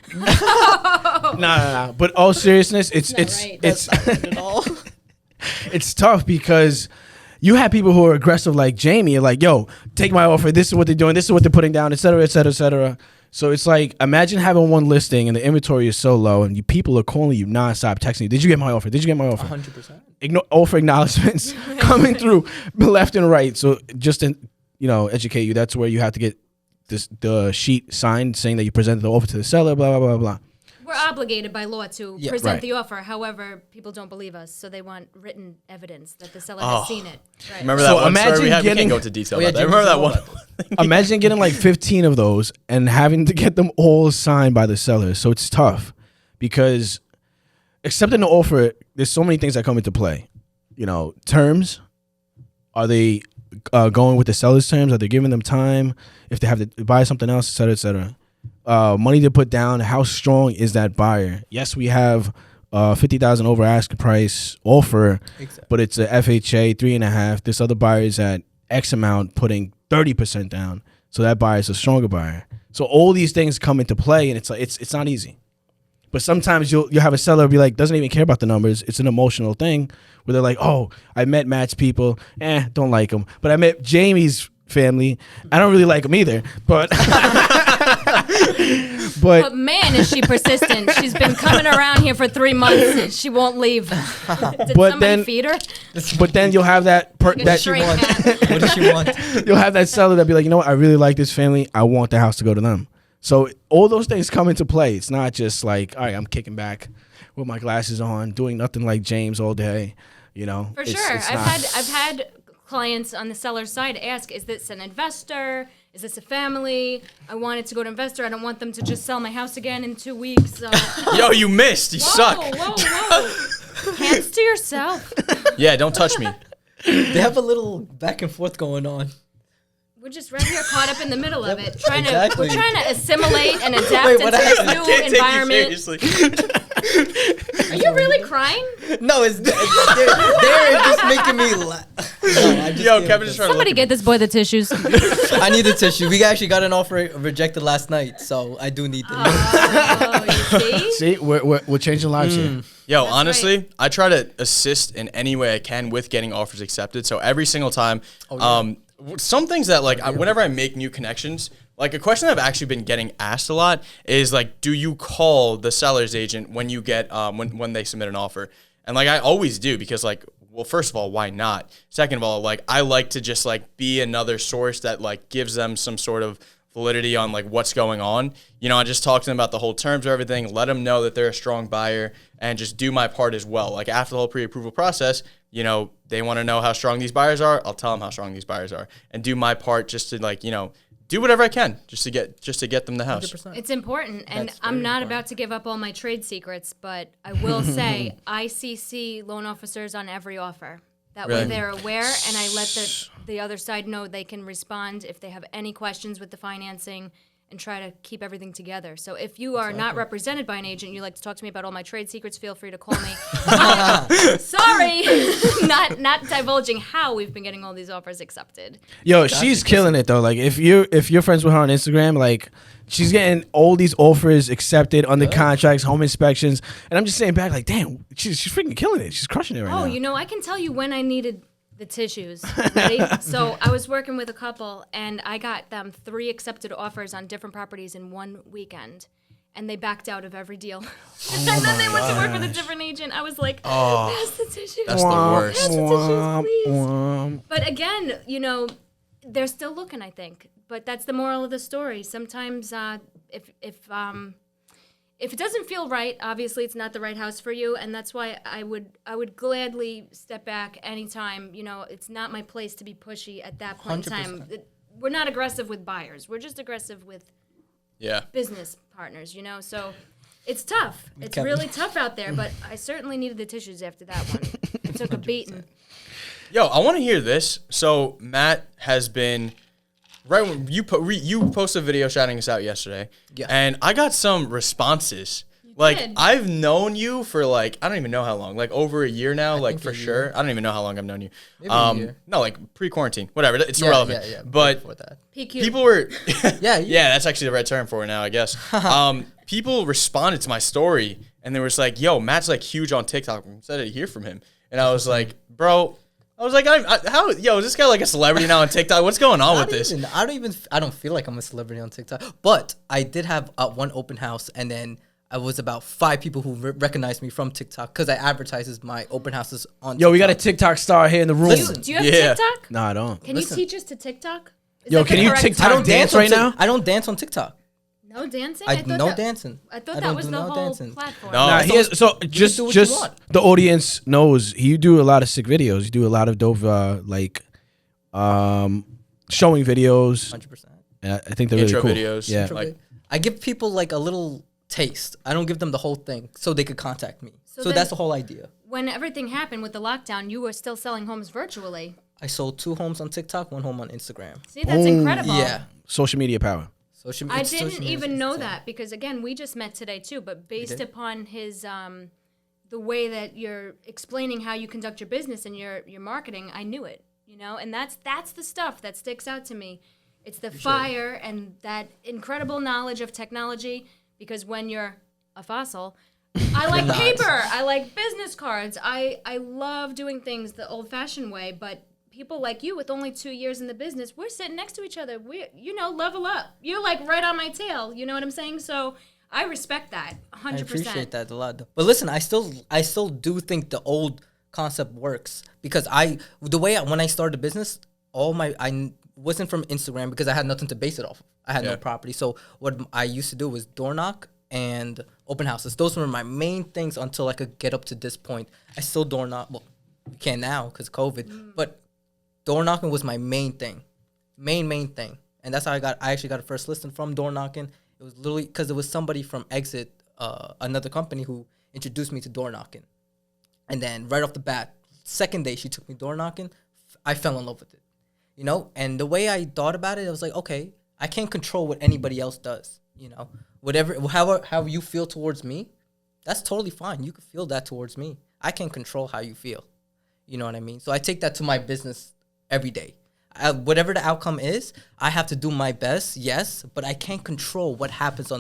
No. But all seriousness, it's it's tough because you have people who are aggressive like Jamie, like, yo, take my offer. This is what they're doing. This is what they're putting down, et cetera, et cetera, et cetera. So it's like, imagine having one listing and the inventory is so low and people are calling you nonstop, texting you, did you get my offer? Did you get my offer? 100%. Offer acknowledgments coming through left and right. So just to, educate you, that's where you have to get the sheet signed saying that you presented the offer to the seller, blah, blah, blah, blah. We're obligated by law to present right. the offer. However, people don't believe us, so they want written evidence that the seller has seen it. Right. Remember that one story we had? We can't go into detail about that. Remember that one? Imagine getting like 15 of those and having to get them all signed by the seller. So it's tough because accepting the offer, there's so many things that come into play. Terms. Are they going with the seller's terms? Are they giving them time? If they have to buy something else, et cetera, et cetera. Money to put down. How strong is that buyer? Yes, we have $50,000 over asking price offer, exactly. But it's a FHA 3.5. This other buyer is at X amount, putting 30% down. So that buyer is a stronger buyer. So all these things come into play, and it's like it's not easy. But sometimes you'll have a seller be like, doesn't even care about the numbers. It's an emotional thing where they're like, oh, I met Matt's people, don't like them. But I met Jamie's family, I don't really like them either. But But man, is she persistent. She's been coming around here for 3 months. She won't leave. Did But somebody then- feed her? but then you'll have that that Straight want? cat. What does she want? you'll have that seller that be like, you know what, I really like this family. I want the house to go to them. So all those things come into play. It's not just like, all right, I'm kicking back with my glasses on, doing nothing like James all day. You know, For It's- sure. it's I've not- had clients on the seller's side ask, is this an investor? Is this a family? I want it to go to investor. I don't want them to just sell my house again in 2 weeks. Yo, you missed. You suck. Whoa. Hands to yourself. Yeah, don't touch me. They have a little back and forth going on. We're just right here caught up in the middle of it. Exactly. We're trying to assimilate and adapt Wait, into what this happened? new environment. Are you really crying? No, they're just making me laugh. No, Yo, Kevin just trying to Somebody look get this boy the tissues. I need the tissue. We actually got an offer rejected last night, so I do need the. Oh, you see? See, we're changing lives here. Yo, That's honestly, right. I try to assist in any way I can with getting offers accepted. So every single time, some things that like whenever I make new connections, like a question that I've actually been getting asked a lot is like, do you call the seller's agent when you get when they submit an offer? And like I always do, because like, well, first of all, why not? Second of all, like I like to just like be another source that like gives them some sort of validity on like what's going on. You know, I just talk to them about the whole terms of everything, let them know that they're a strong buyer, and just do my part as well. Like after the whole pre-approval process, you know, they want to know how strong these buyers are. I'll tell them how strong these buyers are, and do my part just to like, you know, do whatever I can just to get them the house. 100%. It's important, and That's I'm very not important. about to give up all my trade secrets, but I will say I CC loan officers on every offer. That way Really? they're aware, and I let the other side know they can respond if they have any questions with the financing and try to keep everything together. So if you are not represented by an agent, you like to talk to me about all my trade secrets, feel free to call me. Sorry, not divulging how we've been getting all these offers accepted. Yo, she's killing it though. Like if you're friends with her on Instagram, like she's getting all these offers accepted under contracts, home inspections, and I'm just saying back like, damn, she's freaking killing it. She's crushing it right now. Oh, you know, I can tell you when I needed the tissues. Ready? So I was working with a couple, and I got them 3 accepted offers on different properties in one weekend, and they backed out of every deal. And then they went to work with a different agent. I was like, pass the tissues. That's the worst. Pass the tissues, please. Womp. But again, you know, they're still looking, I think. But that's the moral of the story. Sometimes if it doesn't feel right, obviously it's not the right house for you, and that's why I would gladly step back anytime. You know, it's not my place to be pushy at that point in time. 100%. We're not aggressive with buyers. We're just aggressive with Yeah. business partners, you know? So it's tough. It's Kevin. really tough out there, but I certainly needed the tissues after that one. I took a beating. Yo, I want to hear this. So Matt has been right when you posted a video shouting us out yesterday. Yeah. And I got some responses. Like did. I've known you for like I don't even know how long, like over a year now, like think for a year. sure. I don't even know how long I've known you. Maybe a year. No, like pre-quarantine, whatever. It's irrelevant. Yeah. But Before that. PQ. people were Yeah, yeah, that's actually the right term for it now, I guess. People responded to my story and they were just like, yo, Matt's like huge on TikTok. I'm excited to hear from him. And I was like, bro, is this guy like a celebrity now on TikTok? What's going on with this? I don't feel like I'm a celebrity on TikTok, but I did have one open house, and then I was about 5 people who recognized me from TikTok because I advertises my open houses on. Yo, we got a TikTok. TikTok star here in the room. Listen. Do you have Yeah. TikTok? No, I don't. Can Listen. you teach us to TikTok? Is Yo, that the can you correct- TikTok I don't dance dance right on now? I don't dance on TikTok. No dancing? I thought no that- dancing. I thought I that don't was do the no whole dancing. platform. No. Nah, I he is, so do just what you want. the audience knows you do a lot of sick videos. You do a lot of dope showing videos. 100%. And I think they're really Intro cool. videos. Yeah. Like- I give people like a little taste. I don't give them the whole thing so they could contact me. So So then- that's the whole idea. When everything happened with the lockdown, you were still selling homes virtually. I sold 2 homes on TikTok, 1 home on Instagram. See, that's incredible. Yeah. Social media power. Social, I it's social didn't media, even it's know insane. that because again, we just met today too. But based did? upon his the way that you're explaining how you conduct your business and your marketing, I knew it. You know, and that's the stuff that sticks out to me. It's the fire and that incredible knowledge of technology. Because when you're a fossil, I like paper. I like business cards. I love doing things the old-fashioned way. But people like you with only 2 years in the business, we're sitting next to each other. We, level up. You're like right on my tail. You know what I'm saying? So I respect that 100%. I appreciate that a lot. But listen, I still do think the old concept works because when I started the business, I wasn't from Instagram because I had nothing to base it off of. I had no property. So what I used to do was door knock and open houses. Those were my main things until I could get up to this point. I still door knock. Well, you can't now because COVID. But door knocking was my main thing. Main thing. And that's how I actually got a first listing from door knocking. It was literally because it was somebody from Exit, another company who introduced me to door knocking. And then right off the bat, second day she took me door knocking, I fell in love with it. And the way I thought about it, I was like, okay, I can't control what anybody else does. However you feel towards me, that's totally fine. You can feel that towards me. I can't control how you feel. You know what I mean? So I take that to my business every day. Whatever the outcome is, I have to do my best, yes, but I can't control what happens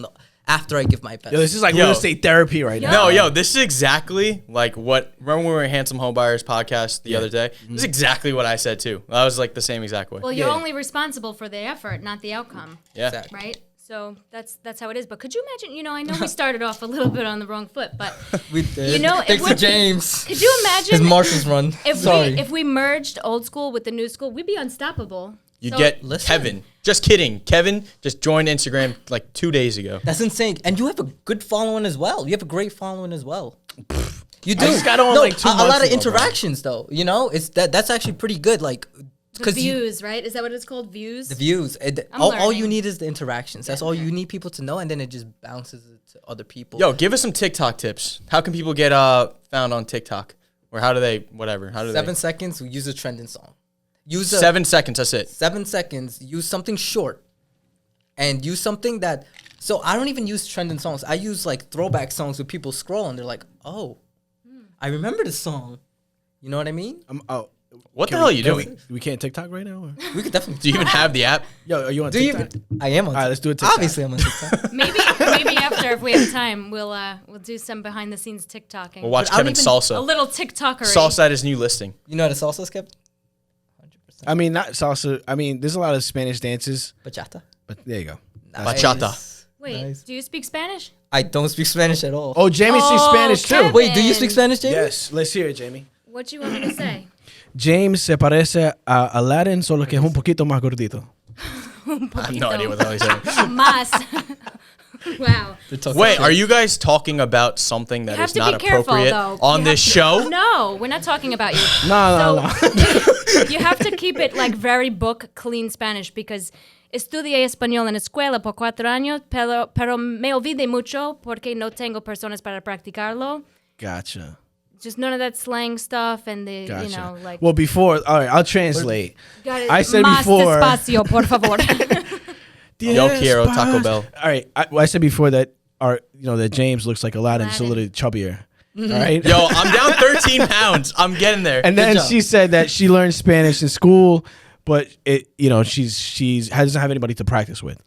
after I give my best. Yo, this is like real estate therapy right now. No, this is exactly like what. Remember when we were Handsome Home Buyers podcast the other day? This is exactly what I said too. I was like the same exact way. Well, you're only responsible for the effort, not the outcome. Yeah. Exactly. Right? So that's how it is. But could you imagine, I know we started off a little bit on the wrong foot, but We did. Thanks to James. Could you imagine His Marshall's run. if we merged old school with the new school, we'd be unstoppable. You get Kevin. Just kidding. Kevin just joined Instagram like 2 days ago. That's insane. And you have a good following as well. You have a great following as well. You do. I just got on like 2 a months lot of ago, interactions though. It's that's actually pretty good. Like The views, right? Is that what it's called? Views? the views. I'm All you learning. need is the interactions. That's all you need people to know, and then it just bounces it to other people. Yo, give us some TikTok tips. How can people get found on TikTok? Or how do they, whatever. How do 7 seconds. We use a trending song. Use 7 seconds, that's it. 7 seconds. Use something short, and use something that. So I don't even use trending songs. I use like throwback songs where people scroll and they're like, "Oh, I remember this song." You know what I mean? What the hell are you doing? We can't TikTok right now? Or? We could definitely. Do you even have the app? Yo, are you on Do you TikTok? even? I am on. All right, let's do a TikTok. Obviously, I'm on TikTok. Maybe after, if we have time, we'll do some behind the scenes TikToking. We'll watch But I don't Kevin's even- salsa. A little TikTokery. Salsa at his new listing. You know how the salsa is kept? 100%. I mean, not salsa. I mean, there's a lot of Spanish dances, Bachata. but there you go. Bachata. Wait, Nice. do you speak Spanish? I don't speak Spanish at all. Oh, Jamie speaks Spanish too. Kevin. Wait, do you speak Spanish, Jamie? Yes, let's hear it, Jamie. What do you want me to say? James se parece a Aladdin, solo que es un poquito más gordito. I have no idea what the hell he's saying. Mas. Wow. Wait, are you guys talking about something that You have is to not be careful, appropriate though. on You this have show? No, we're not talking about you. No. You have to keep it like very book clean Spanish because estudié español en escuela por 4 años, pero me olvidé mucho porque no tengo personas para practicarlo. Gotcha. Just none of that slang stuff and the, Gotcha. like. Well, before, all right, I'll translate. Gotta- I said Más before. despacio, por favor. Yo quiero Taco Bell. All right, I said before that that James looks like Aladdin, just a little chubbier. All right. Yo, I'm down 13 pounds. I'm getting there. And then job. she said that she learned Spanish in school, but she's doesn't have anybody to practice with.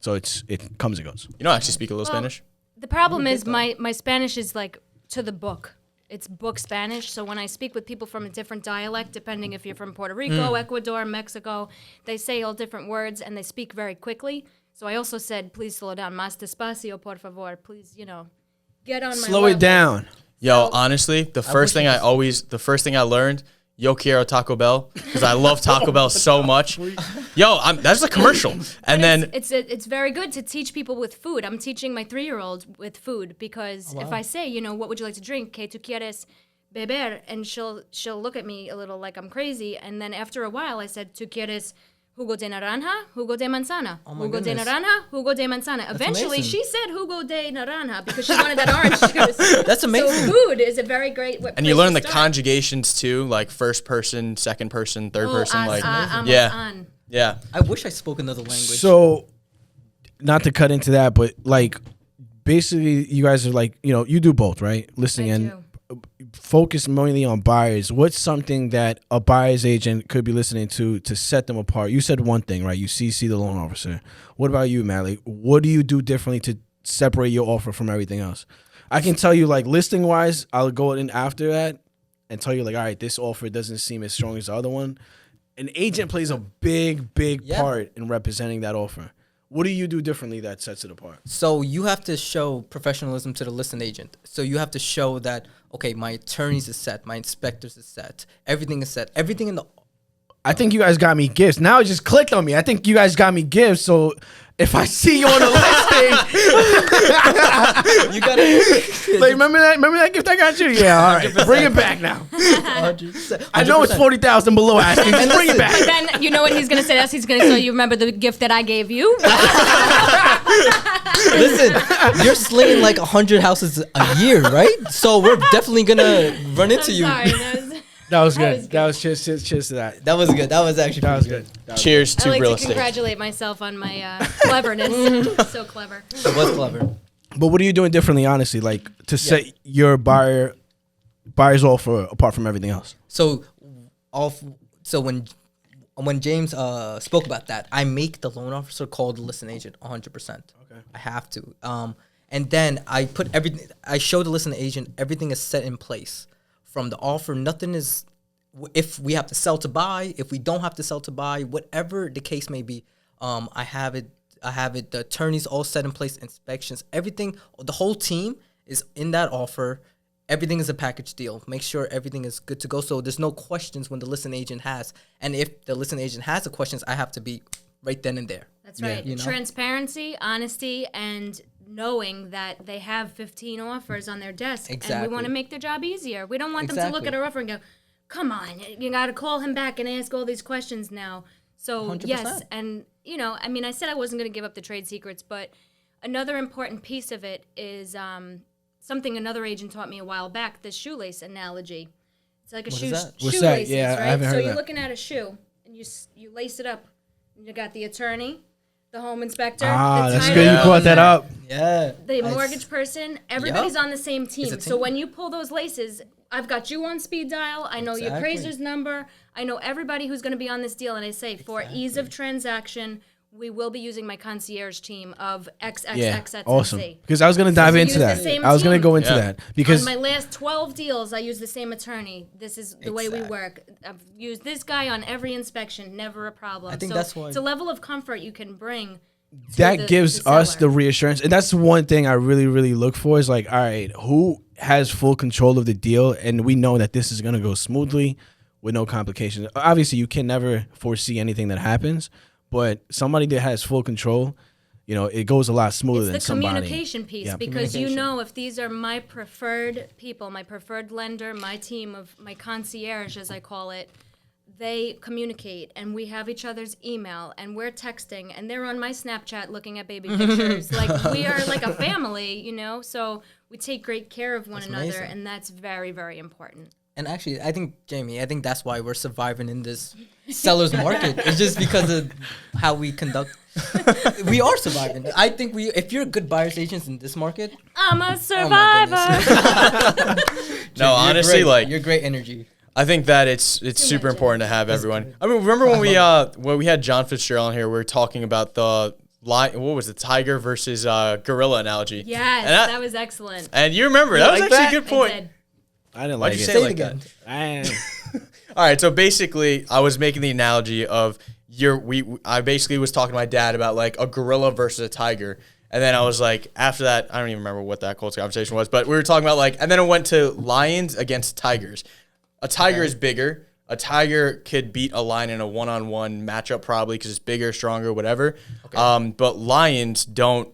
So it comes and goes. You don't actually speak a little Spanish? The problem is my Spanish is like to the book. It's book Spanish. So when I speak with people from a different dialect, depending if you're from Puerto Rico, Ecuador, Mexico, they say all different words and they speak very quickly. So I also said, please slow down. Más despacio, por favor. Please, get on my Slow level. it down. Yo, honestly, the first thing I learned, yo quiero Taco Bell, because I love Taco Bell so much. Yo, that's a commercial. And then It's very good to teach people with food. I'm teaching my 3-year-old with food because if I say, what would you like to drink? ¿Qué tú quieres beber? And she'll look at me a little like I'm crazy. And then after a while, I said, ¿tú quieres jugo de naranja, jugo de manzana? Oh my Jugo de goodness. naranja, jugo de manzana. Eventually, amazing. she said jugo de naranja because she wanted that orange juice. That's amazing. So food is a very great and you learn the start. conjugations too, like first person, second person, third person. Like, yeah. yeah. Yeah. I wish I spoke another language. So, not to cut into that, but like, basically, you guys are like, you do both, right? Listening I and do. focus mainly on buyers, what's something that a buyer's agent could be listening to set them apart? You said one thing, right? You CC the loan officer. What about you, Matt? Like, what do you do differently to separate your offer from everything else? I can tell you, like, listing wise, I'll go in after that and tell you, like, all right, this offer doesn't seem as strong as the other one. An agent plays a big part in representing that offer. What do you do differently that sets it apart? So you have to show professionalism to the listing agent. So you have to show that, okay, my attorneys is set, my inspectors is set, everything is set, everything in the... I think you guys got me gifts. Now it just clicked on me. I think you guys got me gifts. So if I see you on a listing, you gotta... like, remember that gift I got you? Yeah, all right. Bring it back now. 100%. I know it's 40,000 below asking. Just bring it back. But then you know what he's gonna say? He's gonna say, "You remember the gift that I gave you?" Listen, you're slinging like 100 houses a year, right? So we're definitely gonna run into you. Sorry, That was good. That was cheers to that. That was good. That was actually That was pretty good. Cheers I to like real to estate. congratulate myself on my cleverness. So clever. It was clever. But what are you doing differently, honestly, like to set your buyer's offer apart from everything else? So, when James spoke about that, I make the loan officer call the listing agent 100%. Okay. I have to. And then I put everything. I show the listing agent everything is set in place from the offer. Nothing is. If we have to sell to buy, if we don't have to sell to buy, whatever the case may be, I have it. The attorneys all set in place, inspections, everything. The whole team is in that offer. Everything is a package deal. Make sure everything is good to go. So there's no questions when the listing agent has. And if the listing agent has the questions, I have to be right then and there. That's right. You know? Transparency, honesty, and knowing that they have 15 offers on their desk. And Exactly. we want to make their job easier. We don't want them to look at our offer and go, come on, you got to call him back and ask all these questions now. So, 100%. yes, and, you know, I mean, I said I wasn't going to give up the trade secrets, but another important piece of it is something another agent taught me a while back, the shoelace analogy. It's like a What is that? What's that? shoelaces, Yeah, I right? haven't heard So of you're that. looking at a shoe, and you lace it up. And you got the attorney, the home inspector, the That's title, good. You brought that up. Yeah. the mortgage person. Everybody's on the same team. a So team. when you pull those laces, I've got you on speed dial. I know your Exactly. appraiser's number. I know everybody who's going to be on this deal. And I say, for ease of transaction, we will be using my concierge team of XXX Awesome. Z. Because I was gonna dive we into use the that. same I was gonna team. go into Yeah. that because On my last 12 deals, I use the same attorney. This is the way we Exactly. work. I've used this guy on every inspection, never a problem. I think so that's why- it's a level of comfort you can bring. to that the gives us seller. the reassurance, and that's one thing I really look for is like, all right, who has full control of the deal, and we know that this is gonna go smoothly with no complications. Obviously, you can never foresee anything that happens, but somebody that has full control, you know, it goes a lot smoother than It's the somebody. communication piece Yeah. because you Communication. know if these are my preferred people, my preferred lender, my team of my concierge, as I call it, they communicate and we have each other's email and we're texting and they're on my Snapchat looking at baby pictures. Like we are like a family, you know, so we take great care of one another amazing. and that's very, very important. And actually, I think, Jamie, that's why we're surviving in this seller's market. It's just because of how we conduct. We are surviving. I think if you're a good buyer's agent in this market, I'm a oh my survivor. goodness. No, You're honestly, great. like you're great energy. I think that it's super much important to have everyone. I mean, remember when we had John Fitzgerald on here? We were talking about the what was it, tiger versus gorilla analogy? Yes, and that was excellent. And you remember that was like actually that? a good I point. did. I didn't Why'd like you it. say Say it it like again. that? All right, so basically, I was making the analogy of I basically was talking to my dad about like a gorilla versus a tiger, and then I was like, after that, I don't even remember what that close conversation was, but we were talking about like, and then it went to lions against tigers. A tiger is bigger. A tiger could beat a lion in a one-on-one matchup probably because it's bigger, stronger, whatever. But lions don't.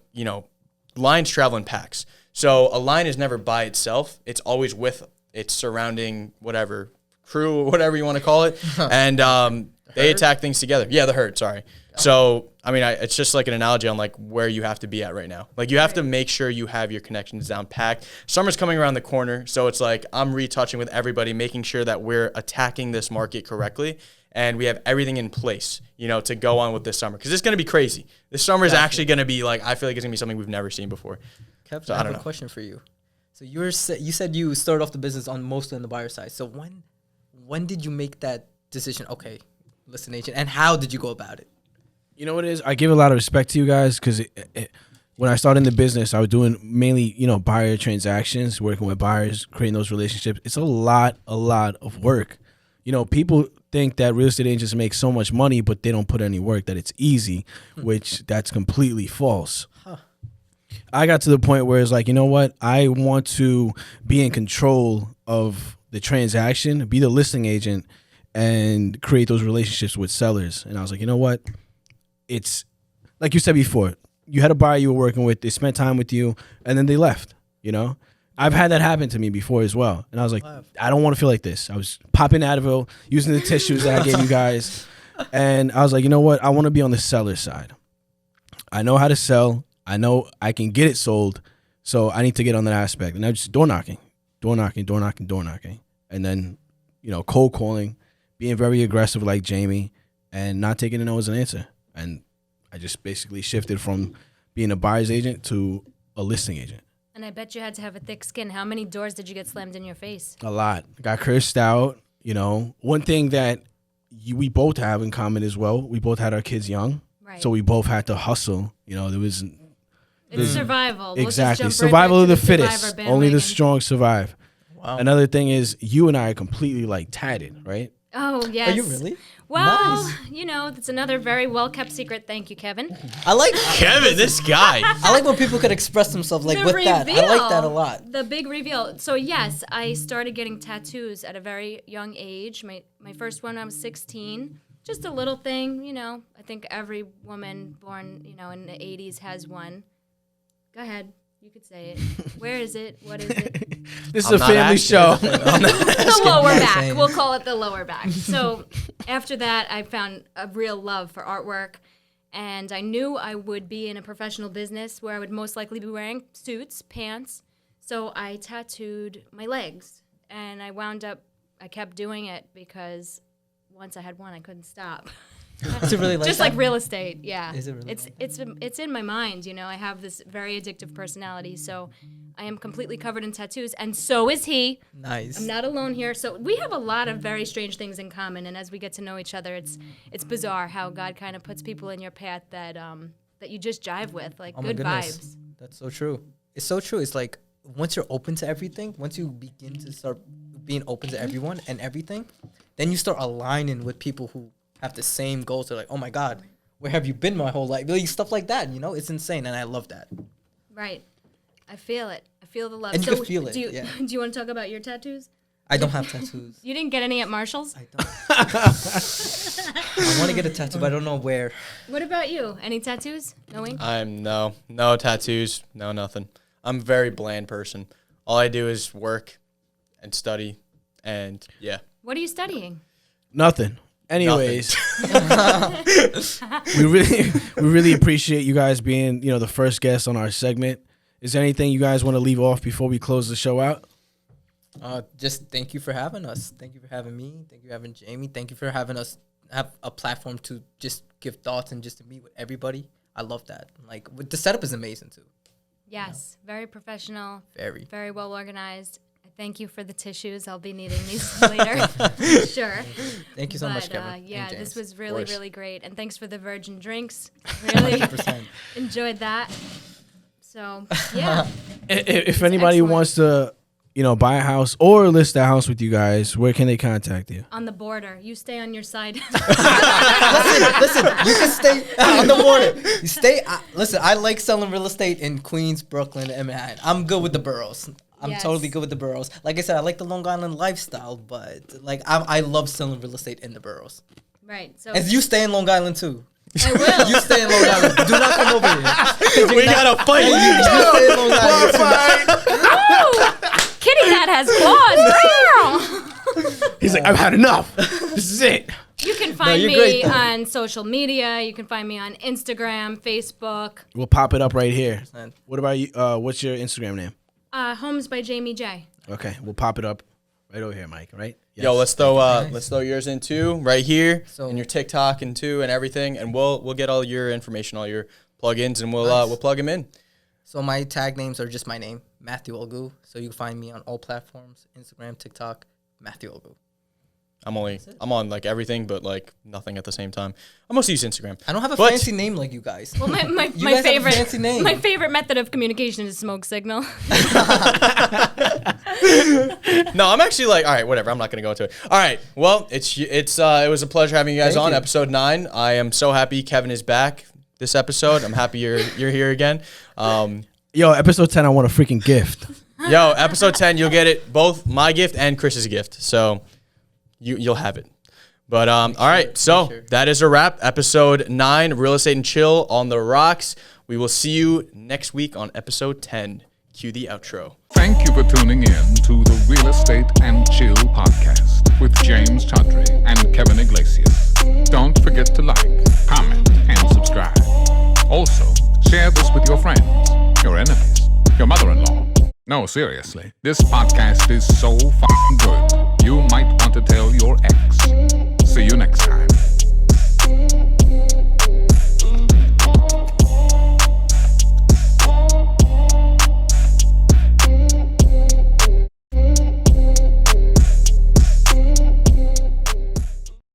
Lions travel in packs. So a lion is never by itself. It's always with its surrounding whatever crew, whatever you want to call it, and they attack things together. Yeah, the herd. Sorry. So I mean, it's just like an analogy on like where you have to be at right now. Like you have to make sure you have your connections down packed. Summer's coming around the corner, so it's like I'm retouching with everybody, making sure that we're attacking this market correctly. And we have everything in place, to go on with this summer. Because it's going to be crazy. This summer is actually going to be like, I feel like it's going to be something we've never seen before. Kev, So, I I have don't a know. question for you. So you said you started off the business on mostly on the buyer side. So when did you make that decision? Okay, listing agent, and how did you go about it? You know what it is? I give a lot of respect to you guys because when I started in the business, I was doing mainly, buyer transactions, working with buyers, creating those relationships. It's a lot of work. People think that real estate agents make so much money, but they don't put any work, that it's easy, which that's completely false. I got to the point where it's like, you know what? I want to be in control of the transaction, be the listing agent, and create those relationships with sellers. And I was like, you know what? It's like you said before, you had a buyer you were working with, they spent time with you, and then they left, I've had that happen to me before as well. And I was like, I don't want to feel like this. I was popping Advil, using the tissues that I gave you guys. And I was like, you know what? I want to be on the seller side. I know how to sell. I know I can get it sold. So I need to get on that aspect. And I was just door knocking. And then, cold calling, being very aggressive like Jamie, and not taking a no as an answer. And I just basically shifted from being a buyer's agent to a listing agent. And I bet you had to have a thick skin. How many doors did you get slammed in your face? A lot. Got cursed out. One thing that we both have in common as well, we both had our kids young. Right. So we both had to hustle. It's survival. Exactly. We'll just Survival of the survivor fittest. bandwagon. Only the strong survive. Wow. Another thing is you and I are completely tatted, right? Oh, yes. Are you really? Well, Nice. that's another very well-kept secret. Thank you, Kevin. I like Kevin, this guy. I like when people could express themselves like The with that. I like that a lot. The big reveal. So, yes, I started getting tattoos at a very young age. My first one, I was 16. Just a little thing, I think every woman born, in the 80s has one. Go ahead. You could say it. Where is it? What is it? This is a family show. The lower back. We'll call it the lower back. So after that, I found a real love for artwork. And I knew I would be in a professional business where I would most likely be wearing suits, pants. So I tattooed my legs. And I kept doing it because once I had one, I couldn't stop. Is it really like Just that? like real estate, yeah. Is it really It's in my mind, I have this very addictive personality, so I am completely covered in tattoos, and so is he. Nice. I'm not alone here. So we have a lot of very strange things in common, and as we get to know each other, it's bizarre how God kind of puts people in your path that that you just jive with, like Oh my good goodness. vibes. That's so true. It's so true. It's like once you're open to everything, once you begin to start being open to everyone and everything, then you start aligning with people who have the same goals. They're like, oh my God, where have you been my whole life? Like, stuff like that, It's insane, and I love that. Right. I feel it. I feel the love. And you can feel it, Do you, yeah. do you want to talk about your tattoos? I don't have tattoos. You didn't get any at Marshall's? I don't. I want to get a tattoo, but I don't know where. What about you? Any tattoos? No ink? I'm no tattoos, no nothing. I'm a very bland person. All I do is work and study, and yeah. What are you studying? Nothing. Anyways, we really appreciate you guys being, the first guest on our segment. Is there anything you guys want to leave off before we close the show out? Just thank you for having us. Thank you for having me. Thank you for having Jamie. Thank you for having us have a platform to just give thoughts and just to meet with everybody. I love that. Like, the setup is amazing too. Yes, very professional, Very. very well organized. I thank you for the tissues. I'll be needing these later. Sure. Thank you so much, Kevin. Yeah, and this James. was really, course. really great. And thanks for the virgin drinks. Really 100%. enjoyed that. So, yeah. If anybody excellent. wants to, buy a house or list a house with you guys, where can they contact you? On the border. You stay on your side. listen, you can stay on the border. You stay. Listen, I like selling real estate in Queens, Brooklyn, and Manhattan. I'm good with the boroughs. I'm Yes. totally good with the boroughs. Like I said, I like the Long Island lifestyle, but I love selling real estate in the boroughs. Right. So, And you stay in Long Island too. I will. You stay in Long Island. Do not come over here. We gotta fight. You stay in Long Island. Woo! Kitty Cat has claws. He's like, I've had enough. This is it. You can find you're me great, though. on social media. You can find me on Instagram, Facebook. We'll pop it up right here. 100%. What about you? What's your Instagram name? Homes by Jamie J. Okay, we'll pop it up right over here, Mike. Right? Yo, Yes. let's throw yours in too, right here, So- and your TikTok and everything, and we'll get all your information, all your plugins, and we'll plug them in. So my tag names are just my name, Matthew Algoo. So you can find me on all platforms, Instagram, TikTok, Matthew Algoo. I'm on like everything, but like nothing at the same time. I mostly use Instagram. I don't have a But- fancy name like you guys. Well, my You guys have a favorite fancy name. my favorite method of communication is smoke signal. No, I'm actually like, all right, whatever. I'm not gonna go into it. All right, well, it was a pleasure having you guys Thank on you. episode 9. I am so happy Kevin is back this episode. I'm happy you're here again. Yo, episode 10, I want a freaking gift. Yo, episode 10, you'll get it, both my gift and Chris's gift. So you'll have it. But all right, so that is a wrap. Episode 9, Real Estate and Chill on the Rocks. We will see you next week on episode 10. Cue the outro. Thank you for tuning in to the Real Estate and Chill podcast with James Chaudhry and Kevin Iglesias. Don't forget to like, comment, and subscribe. Also, share this with your friends, your enemies, your mother-in-law. No, seriously, this podcast is so fucking good, you might want to tell your ex. See you next time.